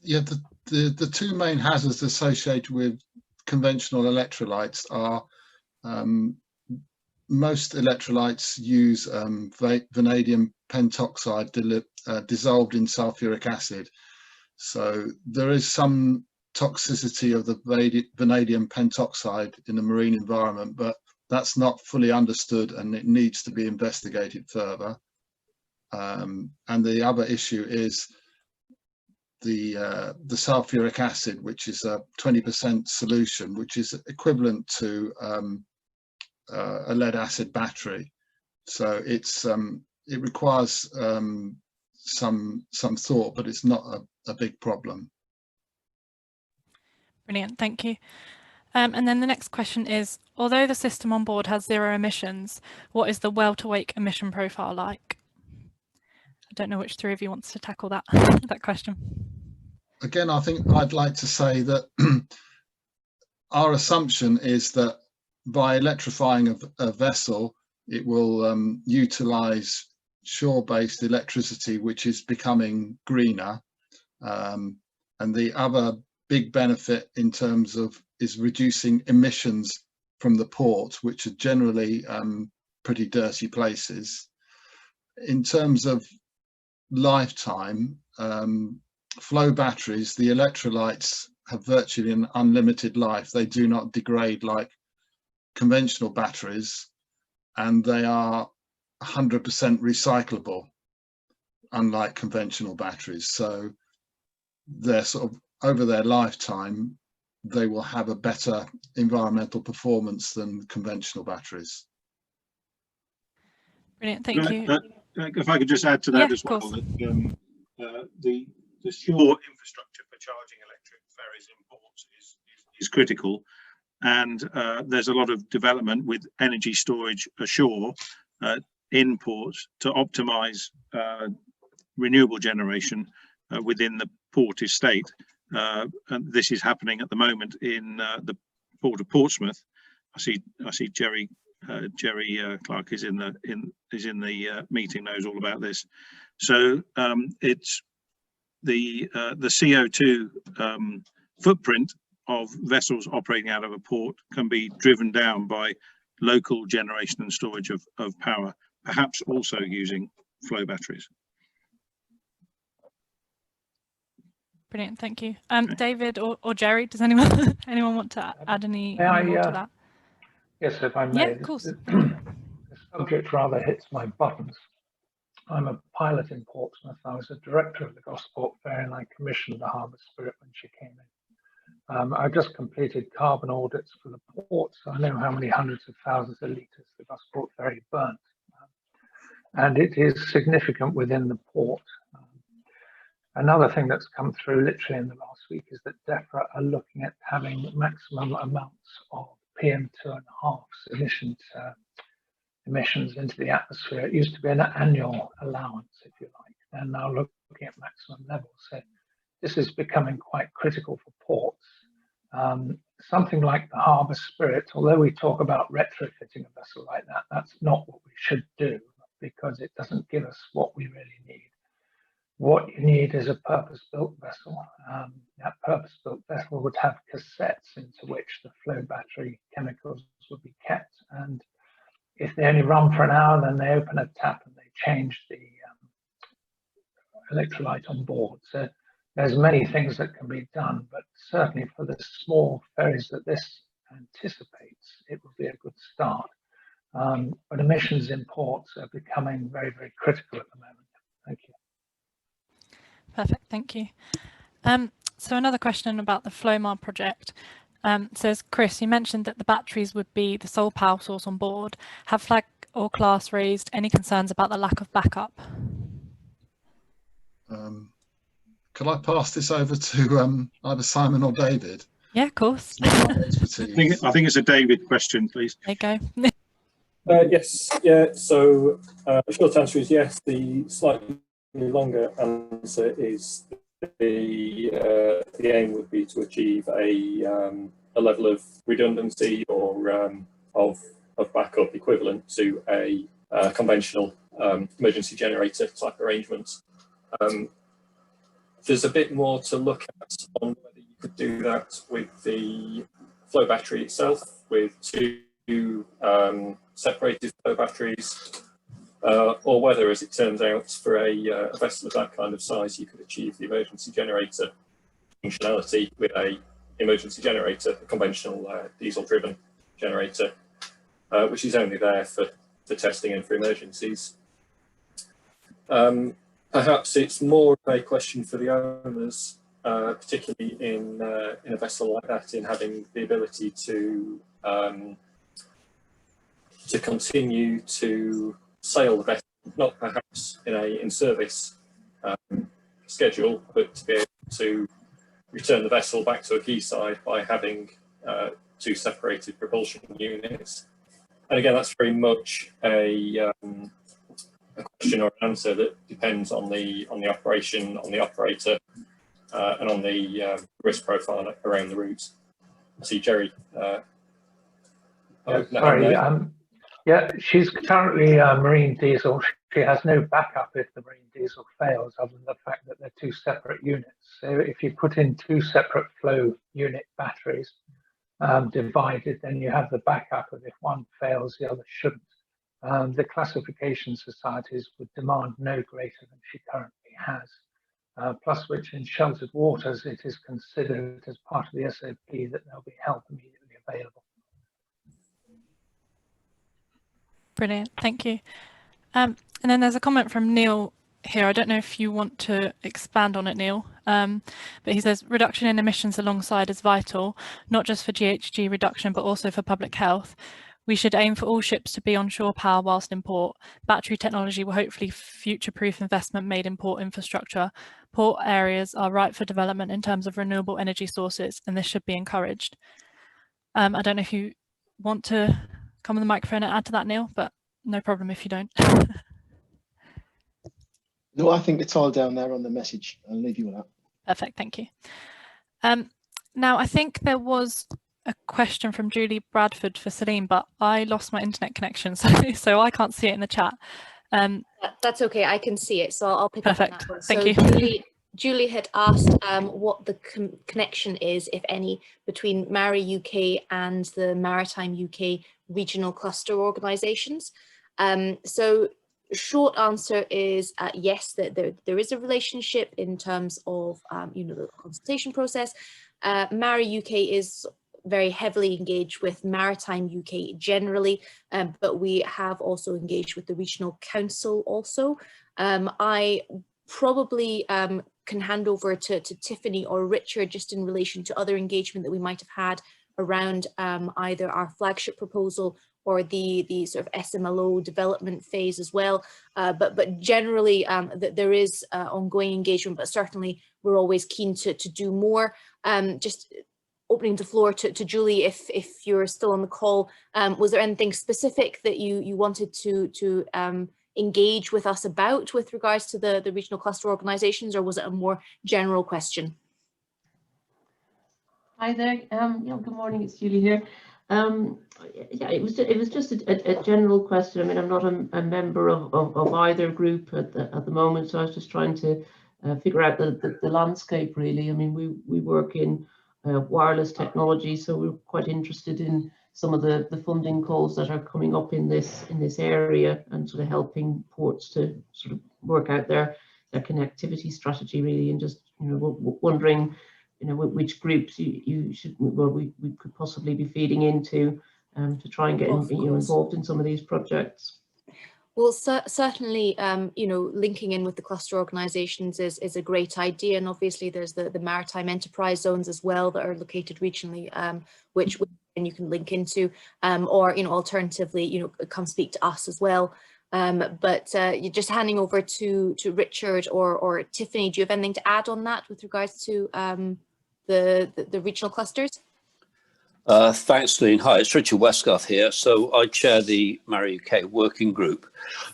[SPEAKER 6] Yeah, the two main hazards associated with conventional electrolytes are most electrolytes use vanadium pentoxide dissolved in sulfuric acid. So there is some toxicity of the vanadium pentoxide in the marine environment, but that's not fully understood and it needs to be investigated further. And the other issue is the sulfuric acid, which is a 20% solution, which is equivalent to a lead acid battery. So it's it requires some thought, but it's not a big problem.
[SPEAKER 1] Brilliant, thank you. And then the next question is, although the system on board has 0 emissions, what is the well-to-wake emission profile like? I don't know which three of you wants to tackle that that question.
[SPEAKER 6] Again, I think I'd like to say that our assumption is that by electrifying a vessel, it will utilize shore-based electricity, which is becoming greener. And the other big benefit in terms of is reducing emissions from the port, which are generally pretty dirty places. In terms of lifetime, flow batteries, the electrolytes have virtually an unlimited life. They do not degrade like conventional batteries, and they are 100% recyclable, unlike conventional batteries. So they're sort of, over their lifetime, they will have a better environmental performance than conventional batteries.
[SPEAKER 1] Brilliant, thank you.
[SPEAKER 4] If I could just add to that as well, that the shore infrastructure for charging electric ferries in ports is critical, and there's a lot of development with energy storage ashore in ports to optimize renewable generation within the port estate. And this is happening at the moment in the port of Portsmouth. I see Jerry Clark is in the meeting, knows all about this. So it's the CO2 footprint of vessels operating out of a port can be driven down by local generation and storage of power, perhaps also using flow batteries.
[SPEAKER 1] Brilliant, thank you. David or Jerry, does anyone want to add any more to that?
[SPEAKER 9] Yes, if I may.
[SPEAKER 1] Yeah, of course.
[SPEAKER 9] The subject rather hits my buttons. I'm a pilot in Portsmouth. I was a director of the Gosport Ferry, and I commissioned the Harbour Spirit when she came in. I just completed carbon audits for the port, so I know how many hundreds of thousands of litres the Gosport Ferry burnt. And it is significant within the port. Another thing that's come through literally in the last week is that DEFRA are looking at having maximum amounts of PM2.5 emissions into the atmosphere. It used to be an annual allowance, if you like. They're now looking at maximum levels. So this is becoming quite critical for ports. Something like the Harbour Spirit, although we talk about retrofitting a vessel like that, that's not what we should do, because it doesn't give us what we really need. What you need is a purpose-built vessel. That purpose-built vessel would have cassettes into which the flow battery chemicals would be kept. And if they only run for an hour, then they open a tap and they change the electrolyte on board. So there's many things that can be done, but certainly for the small ferries that this anticipates, it will be a good start. But emissions in ports are becoming very, very critical at the moment. Thank you.
[SPEAKER 1] Perfect, thank you. So another question about the FLOMAR project. Says, Chris, you mentioned that the batteries would be the sole power source on board. Have flag or class raised any concerns about the lack of backup?
[SPEAKER 6] Could I pass this over to either Simon or David?
[SPEAKER 1] Yeah, of course.
[SPEAKER 4] I think it's a David question, please.
[SPEAKER 1] There you go.
[SPEAKER 5] Yes, yeah, so the short answer is yes. The slightly longer answer is the aim would be to achieve a level of redundancy or of backup equivalent to a conventional emergency generator type arrangement. There's a bit more to look at on whether you could do that with the flow battery itself, with two separated flow batteries, or whether, as it turns out, for a vessel of that kind of size, you could achieve the emergency generator functionality with a emergency generator, a conventional diesel-driven generator, which is only there for testing and for emergencies. Perhaps it's more of a question for the owners, particularly in a vessel like that, in having the ability to continue to sail the vessel, not perhaps in a in-service schedule, but to be able to return the vessel back to a quayside by having two separated propulsion units. And again, that's very much a question or an answer that depends on the operation, on the operator, and on the risk profile around the route. I see Jerry.
[SPEAKER 9] Yeah, she's currently marine diesel. She has no backup if the marine diesel fails, other than the fact that they're two separate units. So if you put in two separate flow unit batteries divided, then you have the backup of if one fails, the other shouldn't. the classification societies would demand no greater than she currently has. Plus which in sheltered waters, it is considered as part of the SOP that there'll be help immediately available.
[SPEAKER 1] Brilliant, thank you. And then there's a comment from Neil here. I don't know if you want to expand on it, Neil, but he says reduction in emissions alongside is vital, not just for GHG reduction, but also for public health. We should aim for all ships to be on shore power whilst in port. Battery technology will hopefully future-proof investment made in port infrastructure. Port areas are ripe for development in terms of renewable energy sources, and this should be encouraged. I don't know if you want to come on the microphone and add to that, Neil, but no problem if you don't.
[SPEAKER 10] No, I think it's all down there on the message. I'll leave you with that.
[SPEAKER 1] Perfect, thank you. Now, I think there was a question from Julie Bradford for Celine, but I lost my internet connection, so I can't see it in the chat.
[SPEAKER 7] That's okay, I can see it, so I'll pick up on that one.
[SPEAKER 1] Thank
[SPEAKER 7] you. Julie had asked what the connection is, if any, between MarRI-UK and the Maritime UK regional cluster organisations. So short answer is yes, that there is a relationship in terms of the consultation process. MarRI-UK is very heavily engaged with Maritime UK generally, but we have also engaged with the Regional Council also. I probably can hand over to Tiffany or Richard just in relation to other engagement that we might have had around either our flagship proposal or the sort of SMLO development phase as well. But generally there is ongoing engagement, but certainly we're always keen to do more. Just opening the floor to Julie, if you're still on the call, was there anything specific that you wanted to engage with us about with regards to the regional cluster organisations, or was it a more general question?
[SPEAKER 11] Hi there. Good morning. It's Julie here. Yeah, it was just a general question. I mean, I'm not a member of either group at the moment, so I was just trying to figure out the landscape really. I mean, we work in wireless technology, so we're quite interested in some of the funding calls that are coming up in this area, and sort of helping ports to sort of work out their connectivity strategy really, and just wondering which groups we could possibly be feeding into to try and get involved in some of these projects.
[SPEAKER 7] Well, certainly, linking in with the cluster organisations is a great idea, and obviously there's the maritime enterprise zones as well that are located regionally, which you can link into, or alternatively, come speak to us as well. But you're just handing over to Richard or Tiffany. Do you have anything to add on that with regards to the regional clusters?
[SPEAKER 12] Thanks, Celine. Hi, it's Richard Westgarth here. So I chair the MarRI-UK working group,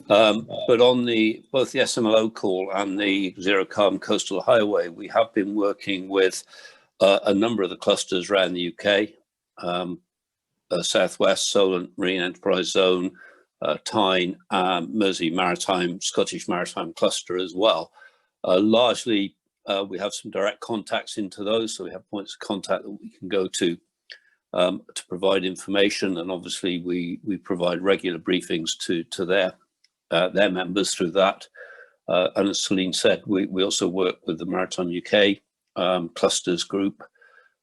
[SPEAKER 12] but on both the SMLO call and the Zero Carbon Coastal Highway, we have been working with a number of the clusters around the UK, Southwest, Solent Marine Enterprise Zone, Tyne, Mersey Maritime, Scottish Maritime Cluster as well. Largely, we have some direct contacts into those, so we have points of contact that we can go to provide information, and obviously we provide regular briefings to their members through that. And as Celine said, we also work with the Maritime UK clusters group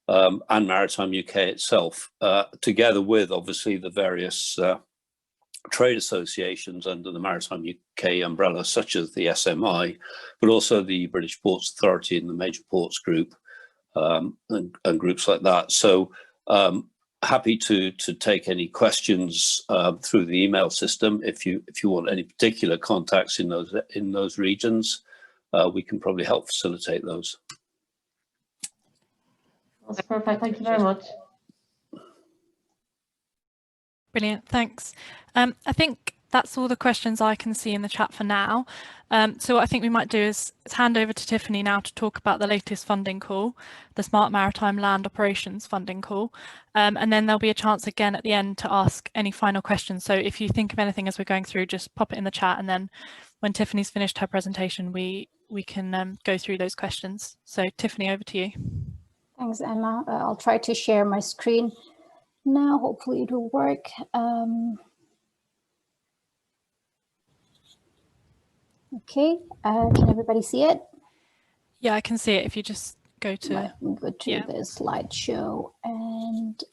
[SPEAKER 12] and Maritime UK itself, together with obviously the various trade associations under the Maritime UK umbrella, such as the SMI, but also the British Ports Authority and the Major Ports Group, and groups like that. So happy to take any questions through the email system. If you want any particular contacts in those regions, we can probably help facilitate those.
[SPEAKER 11] That's perfect. Thank you very much.
[SPEAKER 1] Brilliant, thanks. I think that's all the questions I can see in the chat for now. So what I think we might do is hand over to Tiffany now to talk about the latest funding call, the Smart Maritime Land Operations funding call, and then there'll be a chance again at the end to ask any final questions. So if you think of anything as we're going through, just pop it in the chat, and then when Tiffany's finished her presentation, we can go through those questions. So Tiffany, over to you.
[SPEAKER 13] Thanks, Emma. I'll try to share my screen now. Hopefully it will work. Okay, can everybody see it?
[SPEAKER 1] Yeah, I can see it if you just go to
[SPEAKER 13] Let me go to the slideshow and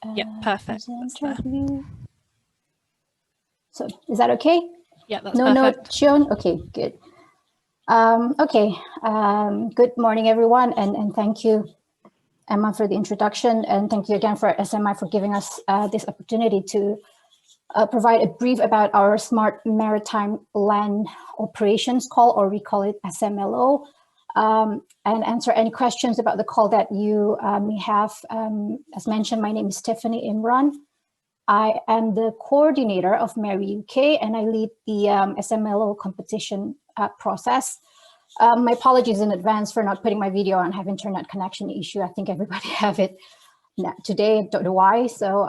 [SPEAKER 1] perfect.
[SPEAKER 13] presenter view. So is that okay?
[SPEAKER 1] Yeah, that's
[SPEAKER 13] no
[SPEAKER 1] perfect.
[SPEAKER 13] note shown? Okay, good. Good morning, everyone, and thank you, Emma, for the introduction, and thank you again for SMI for giving us this opportunity to provide a brief about our Smart Maritime Land Operations call, or we call it SMLO, and answer any questions about the call that you may have. As mentioned, my name is Stephanie Imran. I am the coordinator of MarRI-UK, and I lead the SMLO competition process. My apologies in advance for not putting my video on. I have internet connection issue. I think everybody have it today, don't know why. So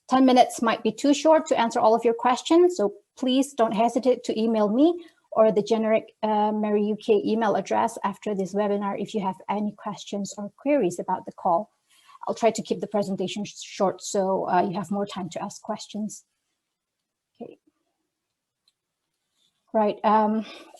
[SPEAKER 13] 10 minutes might be too short to answer all of your questions. So please don't hesitate to email me or the generic MarRI-UK email address after this webinar if you have any questions or queries about the call. I'll try to keep the presentation short so you have more time to ask questions. Okay. Right.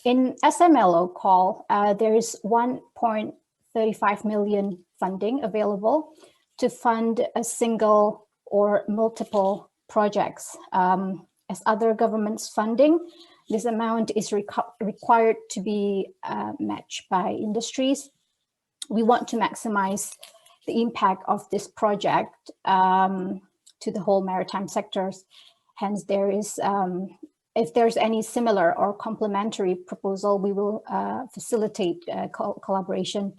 [SPEAKER 13] In SMLO call, there is 1.35 million funding available to fund a single or multiple projects. As other governments funding, this amount is required to be matched by industries. We want to maximize the impact of this project to the whole maritime sectors. Hence, there is, if there's any similar or complementary proposal, we will facilitate collaboration.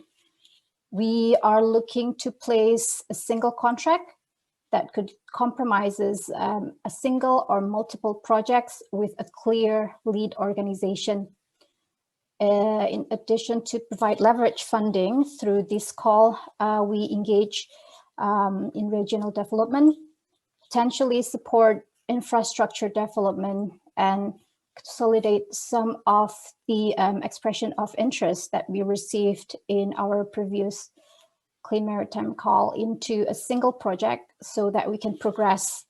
[SPEAKER 13] We are looking to place a single contract that could compromises a single or multiple projects with a clear lead organization. In addition to provide leverage funding through this call, we engage in regional development, potentially support infrastructure development, and consolidate some of the expression of interest that we received in our previous Clean Maritime call into a single project so that we can progress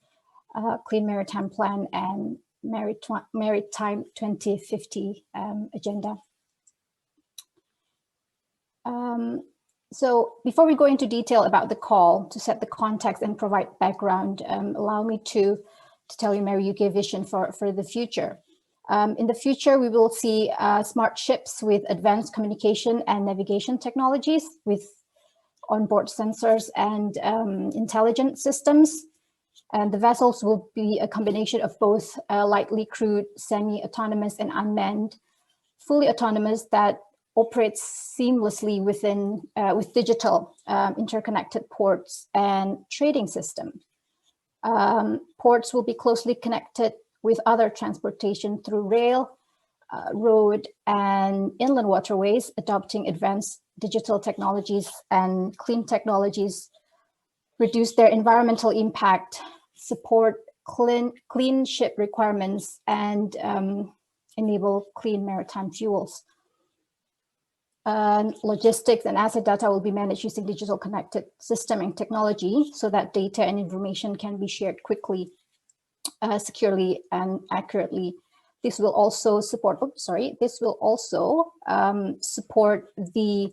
[SPEAKER 13] Clean Maritime Plan and Maritime 2050 agenda. So before we go into detail about the call, to set the context and provide background, allow me to tell you MarRI-UK vision for the future. In the future, we will see smart ships with advanced communication and navigation technologies with onboard sensors and intelligent systems. And the vessels will be a combination of both lightly crewed, semi-autonomous and unmanned, fully autonomous that operates seamlessly within with digital interconnected ports and trading systems. Ports will be closely connected with other transportation through rail, road, and inland waterways, adopting advanced digital technologies and clean technologies, reduce their environmental impact, support clean ship requirements, and enable clean maritime fuels. Logistics and asset data will be managed using digital connected system and technology so that data and information can be shared quickly, securely, and accurately. This will also support, support the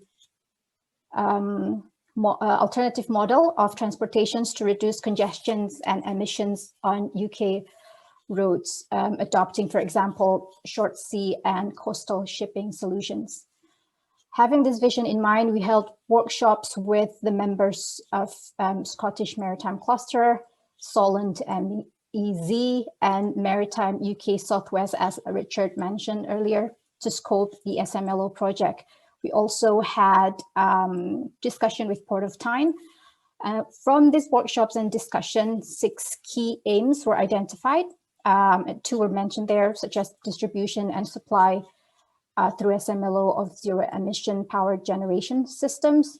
[SPEAKER 13] alternative model of transportations to reduce congestions and emissions on UK roads, adopting, for example, short sea and coastal shipping solutions. Having this vision in mind, we held workshops with the members of Scottish Maritime Cluster, Solent MEZ, and Maritime UK Southwest, as Richard mentioned earlier, to scope the SMLO project. We also had discussion with Port of Tyne. From these workshops and discussion, 6 key aims were identified. 2 were mentioned there, such as distribution and supply through SMLO of zero emission power generation systems,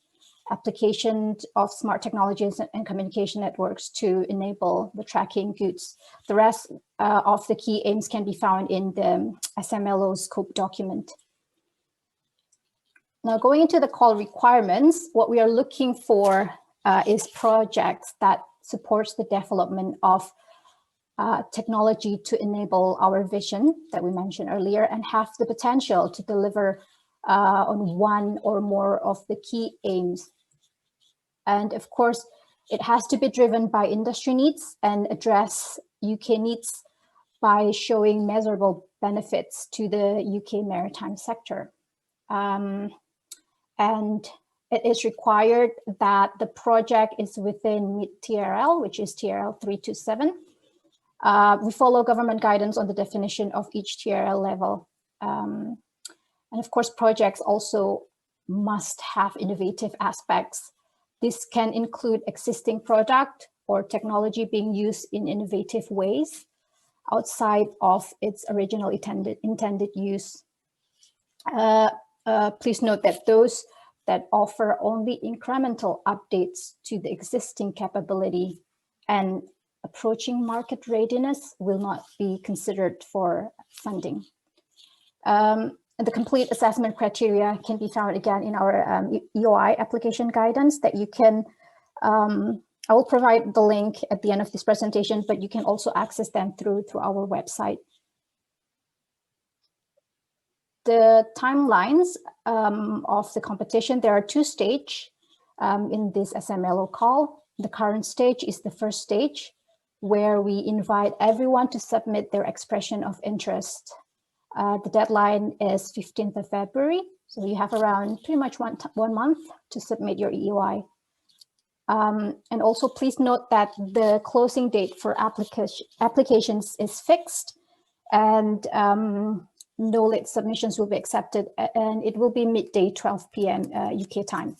[SPEAKER 13] application of smart technologies and communication networks to enable the tracking goods. The rest of the key aims can be found in the SMLO scope document. Now, going into the call requirements, what we are looking for is projects that supports the development of technology to enable our vision that we mentioned earlier and have the potential to deliver on one or more of the key aims. And of course, it has to be driven by industry needs and address UK needs by showing measurable benefits to the UK maritime sector. And it is required that the project is within mid-TRL, which is TRL 327. We follow government guidance on the definition of each TRL level. And of course, projects also must have innovative aspects. This can include existing product or technology being used in innovative ways outside of its original intended use. Please note that those that offer only incremental updates to the existing capability and approaching market readiness will not be considered for funding. The complete assessment criteria can be found again in our EOI application guidance that you can, I will provide the link at the end of this presentation, but you can also access them through our website. The timelines of the competition, there are two stages in this SMLO call. The current stage is the first stage where we invite everyone to submit their expression of interest. The deadline is 15th of February, so you have around pretty much one month to submit your EOI. And also please note that the closing date for applications is fixed, and no late submissions will be accepted, and it will be midday 12 p.m. UK time.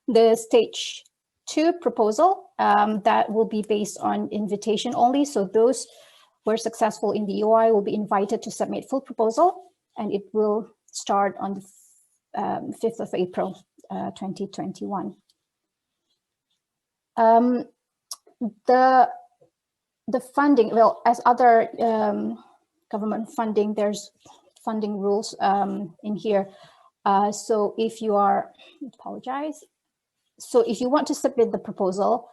[SPEAKER 13] The stage 2 proposal that will be based on invitation only, so those who are successful in the EOI will be invited to submit full proposal, and it will start on the 5th of April 2021. The funding, well, as other government funding, there's funding rules in here. So if you are, so if you want to submit the proposal,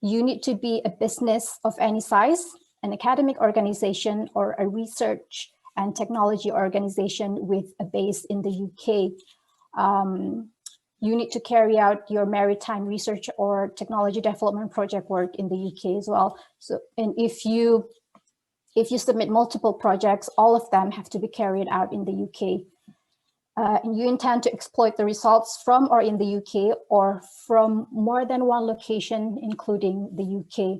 [SPEAKER 13] you need to be a business of any size, an academic organization, or a research and technology organization with a base in the UK. You need to carry out your maritime research or technology development project work in the UK as well. So, and if you submit multiple projects, all of them have to be carried out in the UK. And you intend to exploit the results from or in the UK or from more than one location, including the UK.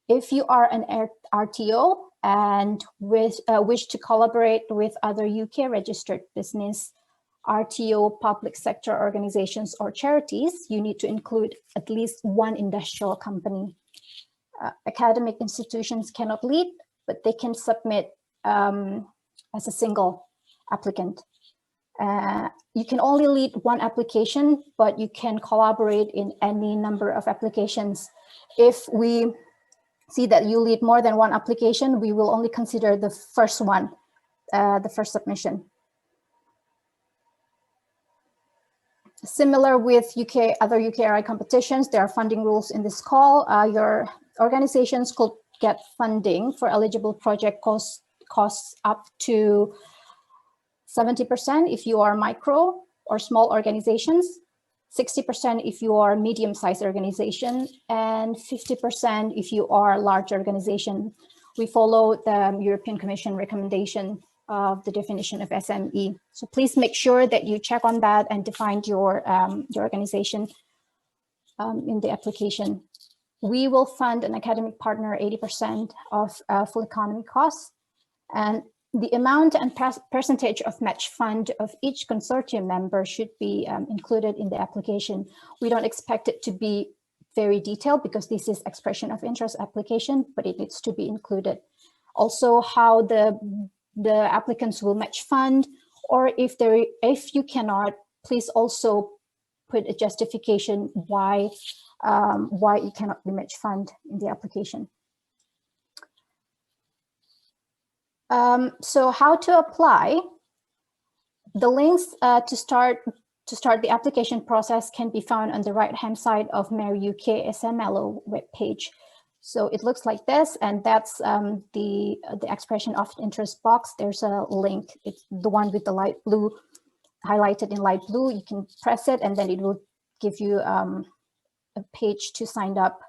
[SPEAKER 13] If you are an RTO and wish to collaborate with other UK registered business, RTO, public sector organizations or charities, you need to include at least one industrial company. Academic institutions cannot lead, but they can submit as a single applicant. You can only lead one application, but you can collaborate in any number of applications. If we see that you lead more than one application, we will only consider the first one, the first submission. Similar with other UKRI competitions, there are funding rules in this call. Your organizations could get funding for eligible project costs up to 70% if you are micro or small organizations, 60% if you are medium-sized organization, and 50% if you are large organization. We follow the European Commission recommendation of the definition of SME. So please make sure that you check on that and define your organization in the application. We will fund an academic partner 80% of full economy costs, and the amount and percentage of match fund of each consortium member should be included in the application. We don't expect it to be very detailed because this is expression of interest application, but it needs to be included. Also, how the applicants will match fund, or if you cannot, please also put a justification why it cannot be match fund in the application. So how to apply? The links to start the application process can be found on the right-hand side of MarRI-UK SMLO webpage. So it looks like this, and that's the expression of interest box. There's a link. It's the one with the light blue, highlighted in light blue. You can press it, and then it will give you a page to sign up.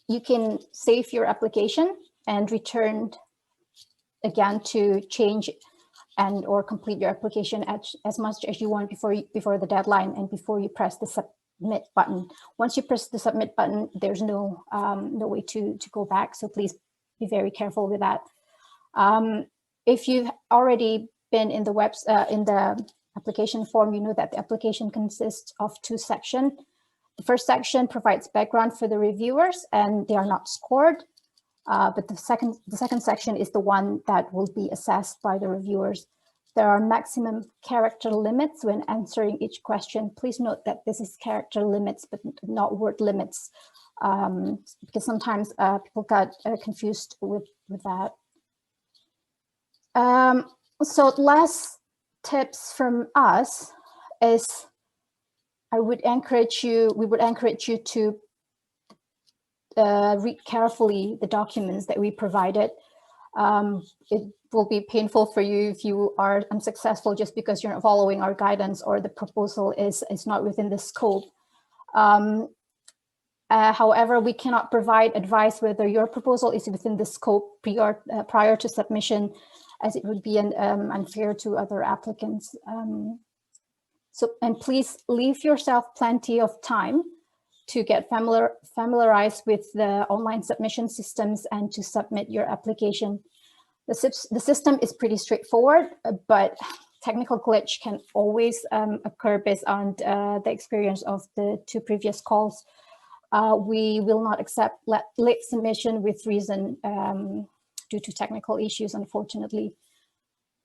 [SPEAKER 13] You can save your application and return again to change and or complete your application as much as you want before the deadline and before you press the submit button. Once you press the submit button, there's no way to go back. So please be very careful with that. If you've already been in the application form, you know that the application consists of 2 sections. The first section provides background for the reviewers, and they are not scored. But the second section is the one that will be assessed by the reviewers. There are maximum character limits when answering each question. Please note that this is character limits, but not word limits, because sometimes people got confused with that. So last tips from us is we would encourage you to read carefully the documents that we provided. It will be painful for you if you are unsuccessful just because you're not following our guidance or the proposal is not within the scope. However, we cannot provide advice whether your proposal is within the scope prior to submission, as it would be unfair to other applicants. And please leave yourself plenty of time to get familiarized with the online submission systems and to submit your application. The system is pretty straightforward, but technical glitch can always occur based on the experience of the 2 previous calls. We will not accept late submission with reason due to technical issues, unfortunately.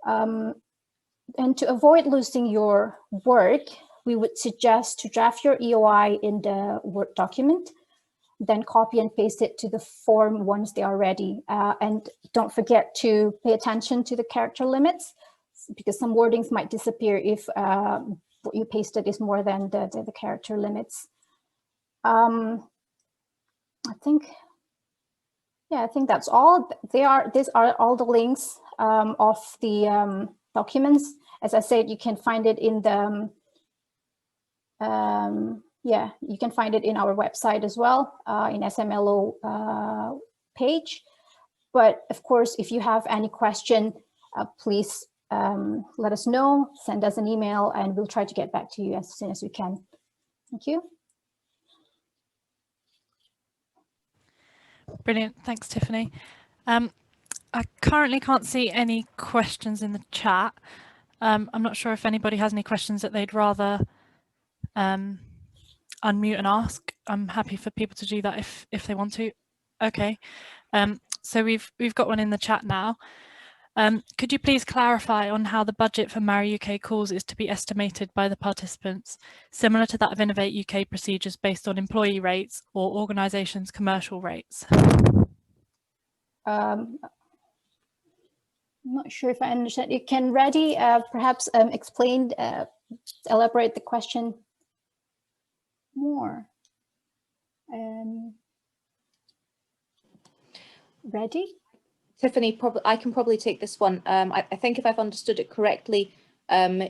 [SPEAKER 13] And to avoid losing your work, we would suggest to draft your EOI in the Word document, then copy and paste it to the form once they are ready. And don't forget to pay attention to the character limits, because some wordings might disappear if what you pasted is more than the character limits. I think that's all. These are all the links of the documents. As I said, you can find it in the you can find it in our website as well, in SMLO page. But of course, if you have any question, please let us know, send us an email, and we'll try to get back to you as soon as we can. Thank you.
[SPEAKER 1] Brilliant, thanks, Tiffany. I currently can't see any questions in the chat. I'm not sure if anybody has any questions that they'd rather unmute and ask. I'm happy for people to do that if they want to. Okay, so we've got one in the chat now. Could you please clarify on how the budget for MarRI-UK calls is to be estimated by the participants, similar to that of Innovate UK procedures based on employee rates or organisations' commercial rates?
[SPEAKER 13] I'm not sure if I understand. You can Reddy perhaps explain, elaborate the question more. Reddy?
[SPEAKER 7] Tiffany, I can probably take this one. I think if I've understood it correctly,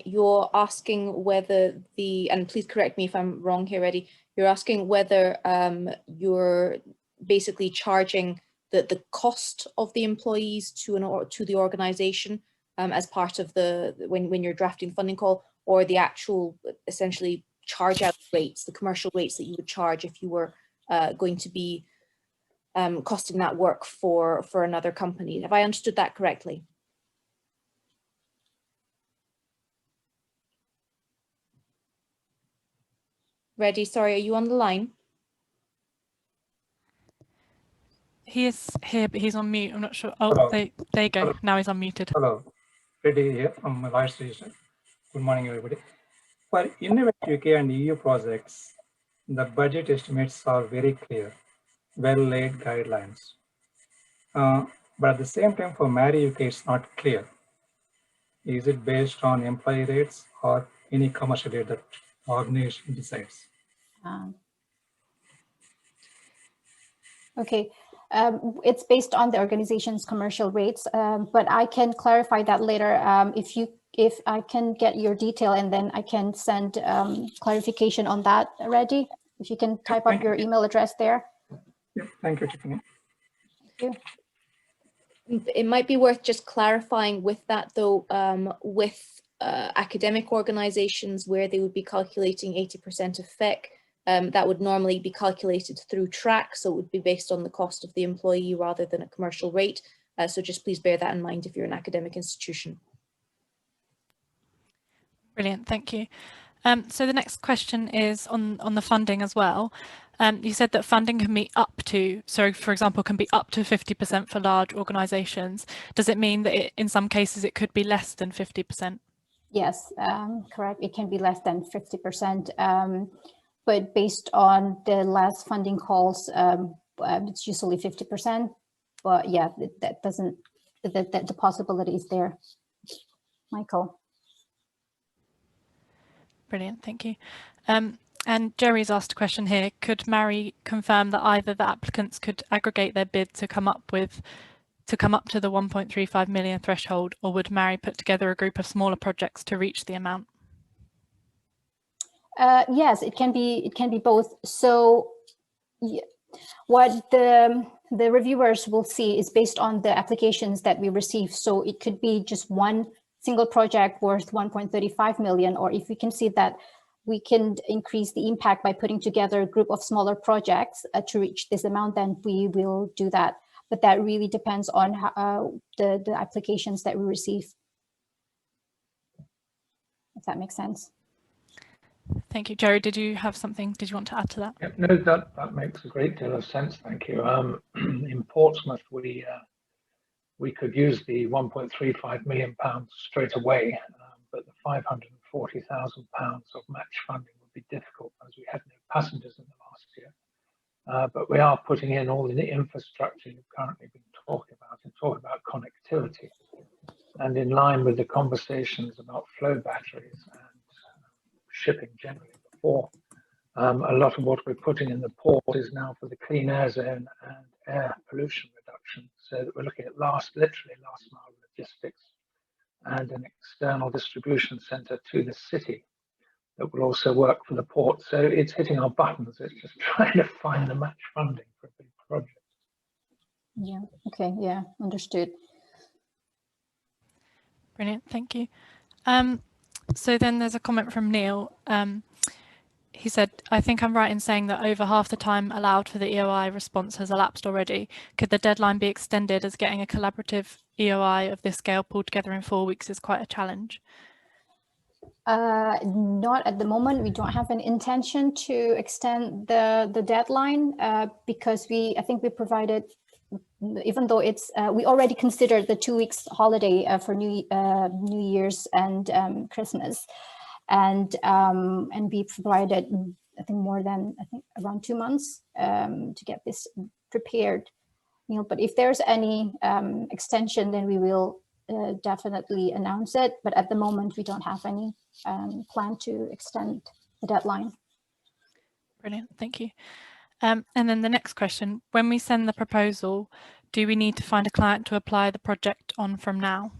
[SPEAKER 7] you're asking whether and please correct me if I'm wrong here, Reddy, you're asking whether you're basically charging the cost of the employees to the organisation as part of when you're drafting funding call, or the actual essentially charge out rates, the commercial rates that you would charge if you were going to be costing that work for another company. Have I understood that correctly? Reddy, sorry, are you on the line?
[SPEAKER 1] He is here, but he's on mute. I'm not sure. Oh,
[SPEAKER 14] Hello.
[SPEAKER 1] there you go.
[SPEAKER 14] Hello.
[SPEAKER 1] Now he's unmuted.
[SPEAKER 14] Hello, Reddy here from Lease. Good morning, everybody. For Innovate UK and EU projects, the budget estimates are very clear, well-laid guidelines. But at the same time, for MarRI-UK, it's not clear. Is it based on employee rates or any commercial rate that organization decides?
[SPEAKER 13] Okay, it's based on the organization's commercial rates, but I can clarify that later. If I can get your detail, and then I can send clarification on that already. If you can type up your email address there.
[SPEAKER 14] Yep, thank you, Tiffany.
[SPEAKER 13] Thank you.
[SPEAKER 7] It might be worth just clarifying with that though, with academic organizations where they would be calculating 80% of FIC, that would normally be calculated through track, so it would be based on the cost of the employee rather than a commercial rate. So just please bear that in mind if you're an academic institution.
[SPEAKER 1] Brilliant, thank you. So the next question is on the funding as well. You said that funding can be up to, so for example, can be up to 50% for large organisations. Does it mean that in some cases it could be less than 50%?
[SPEAKER 13] Yes, correct. It can be less than 50%, but based on the last funding calls, it's usually 50%. But yeah, that doesn't, the possibility is there. Michael.
[SPEAKER 1] Brilliant, thank you. And Jerry's asked a question here. Could MarRI confirm that either the applicants could aggregate their bid to come up to the 1.35 million threshold, or would MarRI put together a group of smaller projects to reach the amount?
[SPEAKER 13] Yes, it can be both. So yeah, what the reviewers will see is based on the applications that we receive. So it could be just one single project worth 1.35 million, or if we can see that we can increase the impact by putting together a group of smaller projects to reach this amount, then we will do that. But that really depends on how, the applications that we receive. If that makes sense.
[SPEAKER 1] Thank you. Jerry, did you have something? Did you want to add to that?
[SPEAKER 9] Yep, no, that makes a great deal of sense. Thank you. In Portsmouth, we could use the 1.35 million pounds straight away, but the 540,000 pounds of match funding would be difficult as we had no passengers in the last year. But we are putting in all the infrastructure you've currently been talking about connectivity, and in line with the conversations about flow batteries and shipping generally before. A lot of what we're putting in the port is now for the clean air zone and air pollution reduction. So that we're looking at literally last mile logistics and an external distribution center to the city that will also work for the port. So it's hitting our buttons. It's just trying to find the match funding for a big project.
[SPEAKER 13] Yeah, okay, yeah, understood.
[SPEAKER 1] Brilliant, thank you. So then there's a comment from Neil. He said, I think I'm right in saying that over half the time allowed for the EOI response has elapsed already. Could the deadline be extended, as getting a collaborative EOI of this scale pulled together in 4 weeks is quite a challenge?
[SPEAKER 13] Not at the moment. We don't have an intention to extend the deadline because I think we provided, even though it's, we already considered the 2 weeks holiday for New Year's and Christmas. And we provided, I think, more than, around 2 months to get this prepared. You know, but if there's any extension, then we will definitely announce it. But at the moment, we don't have any plan to extend the deadline.
[SPEAKER 1] Brilliant, thank you. And then the next question, when we send the proposal, do we need to find a client to apply the project on from now?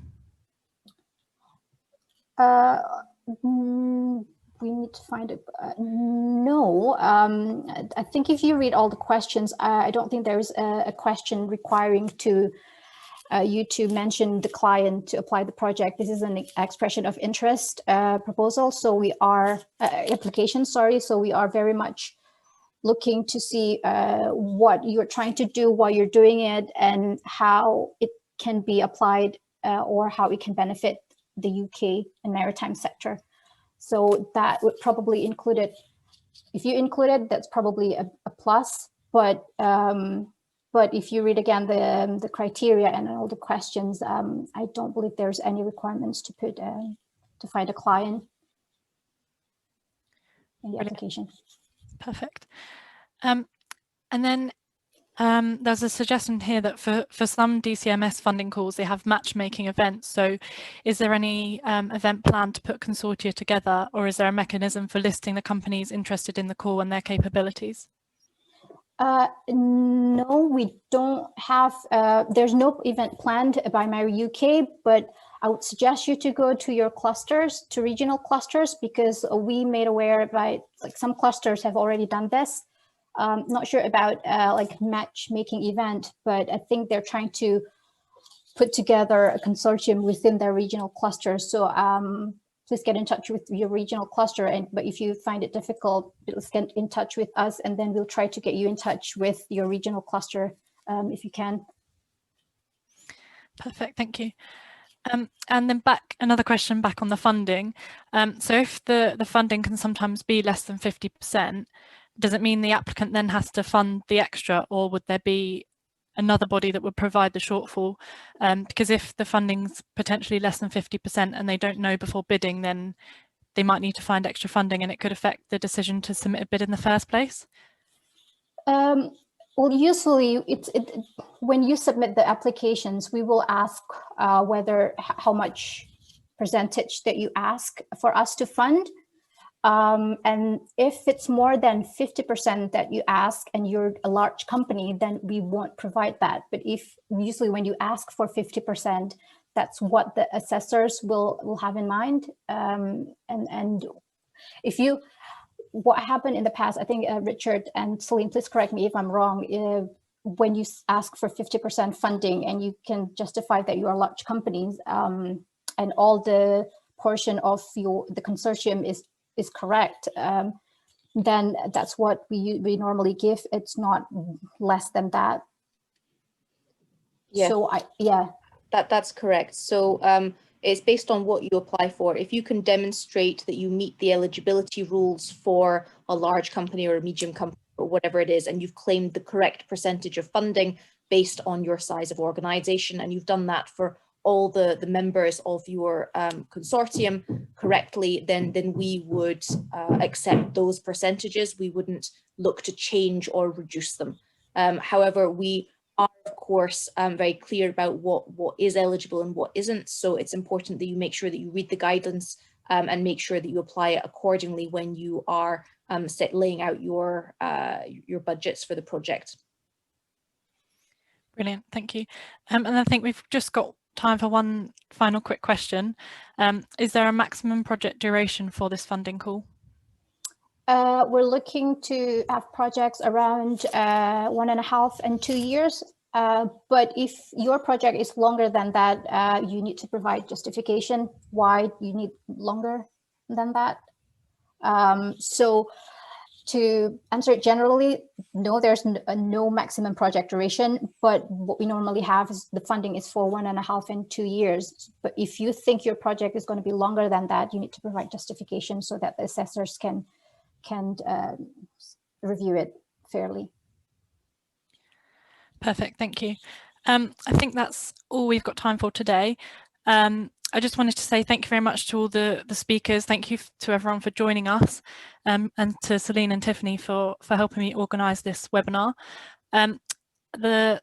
[SPEAKER 13] We need to find it. No, I think if you read all the questions, I don't think there's a question requiring you to mention the client to apply the project. This is an expression of interest proposal. So we are application, sorry. So we are very much looking to see what you're trying to do, why you're doing it, and how it can be applied or how it can benefit the UK and maritime sector. So that would probably include it. If you include it, that's probably a plus. But if you read again the criteria and all the questions, I don't believe there's any requirements to put to find a client in the application.
[SPEAKER 1] Perfect. And then there's a suggestion here that for some DCMS funding calls, they have matchmaking events. So is there any event plan to put consortia together, or is there a mechanism for listing the companies interested in the call and their capabilities?
[SPEAKER 13] No, we don't have, there's no event planned by MarRI-UK, but I would suggest you to go to your clusters, to regional clusters, because we made aware by like some clusters have already done this. Not sure about like matchmaking event, but I think they're trying to put together a consortium within their regional clusters. So please get in touch with your regional cluster. But if you find it difficult, please get in touch with us, and then we'll try to get you in touch with your regional cluster if you can.
[SPEAKER 1] Perfect, thank you. And then another question back on the funding. So if the funding can sometimes be less than 50%, does it mean the applicant then has to fund the extra, or would there be another body that would provide the shortfall? Because if the funding's potentially less than 50% and they don't know before bidding, then they might need to find extra funding, and it could affect the decision to submit a bid in the first place.
[SPEAKER 13] Well, usually when you submit the applications, we will ask how much percentage that you ask for us to fund. And if it's more than 50% that you ask and you're a large company, then we won't provide that. But if usually when you ask for 50%, that's what the assessors will have in mind. And if you, what happened in the past, I think Richard and Celine, please correct me if I'm wrong, when you ask for 50% funding and you can justify that you are large companies and all the portion of the consortium is correct, then that's what we normally give. It's not less than that.
[SPEAKER 7] Yeah.
[SPEAKER 13] So
[SPEAKER 7] that's correct. So it's based on what you apply for. If you can demonstrate that you meet the eligibility rules for a large company or a medium company or whatever it is, and you've claimed the correct percentage of funding based on your size of organization, and you've done that for all the members of your consortium correctly, then we would accept those percentages. We wouldn't look to change or reduce them. However, we are, of course, very clear about what is eligible and what isn't. So it's important that you make sure that you read the guidance and make sure that you apply it accordingly when you are laying out your budgets for the project.
[SPEAKER 1] Brilliant, thank you. And I think we've just got time for one final quick question. Is there a maximum project duration for this funding call?
[SPEAKER 13] We're looking to have projects around 1.5 and 2 years. But if your project is longer than that, you need to provide justification why you need longer than that. So to answer it generally, no, there's no maximum project duration, but what we normally have is the funding is for 1.5 and 2 years. But if you think your project is going to be longer than that, you need to provide justification so that the assessors can review it fairly.
[SPEAKER 1] Perfect, thank you. I think that's all we've got time for today. I just wanted to say thank you very much to all the speakers. Thank you to everyone for joining us, and to Celine and Tiffany for helping me organise this webinar. The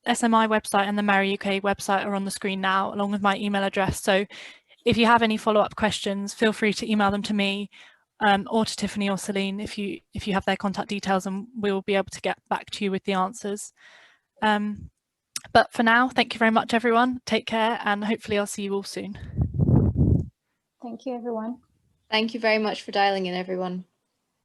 [SPEAKER 1] SMI website and the MarRI-UK website are on the screen now, along with my email address. So if you have any follow-up questions, feel free to email them to me or to Tiffany or Celine if you have their contact details, and we'll be able to get back to you with the answers. But for now, thank you very much, everyone. Take care, and hopefully I'll see you all soon.
[SPEAKER 13] Thank you, everyone.
[SPEAKER 7] Thank you very much for dialing in, everyone.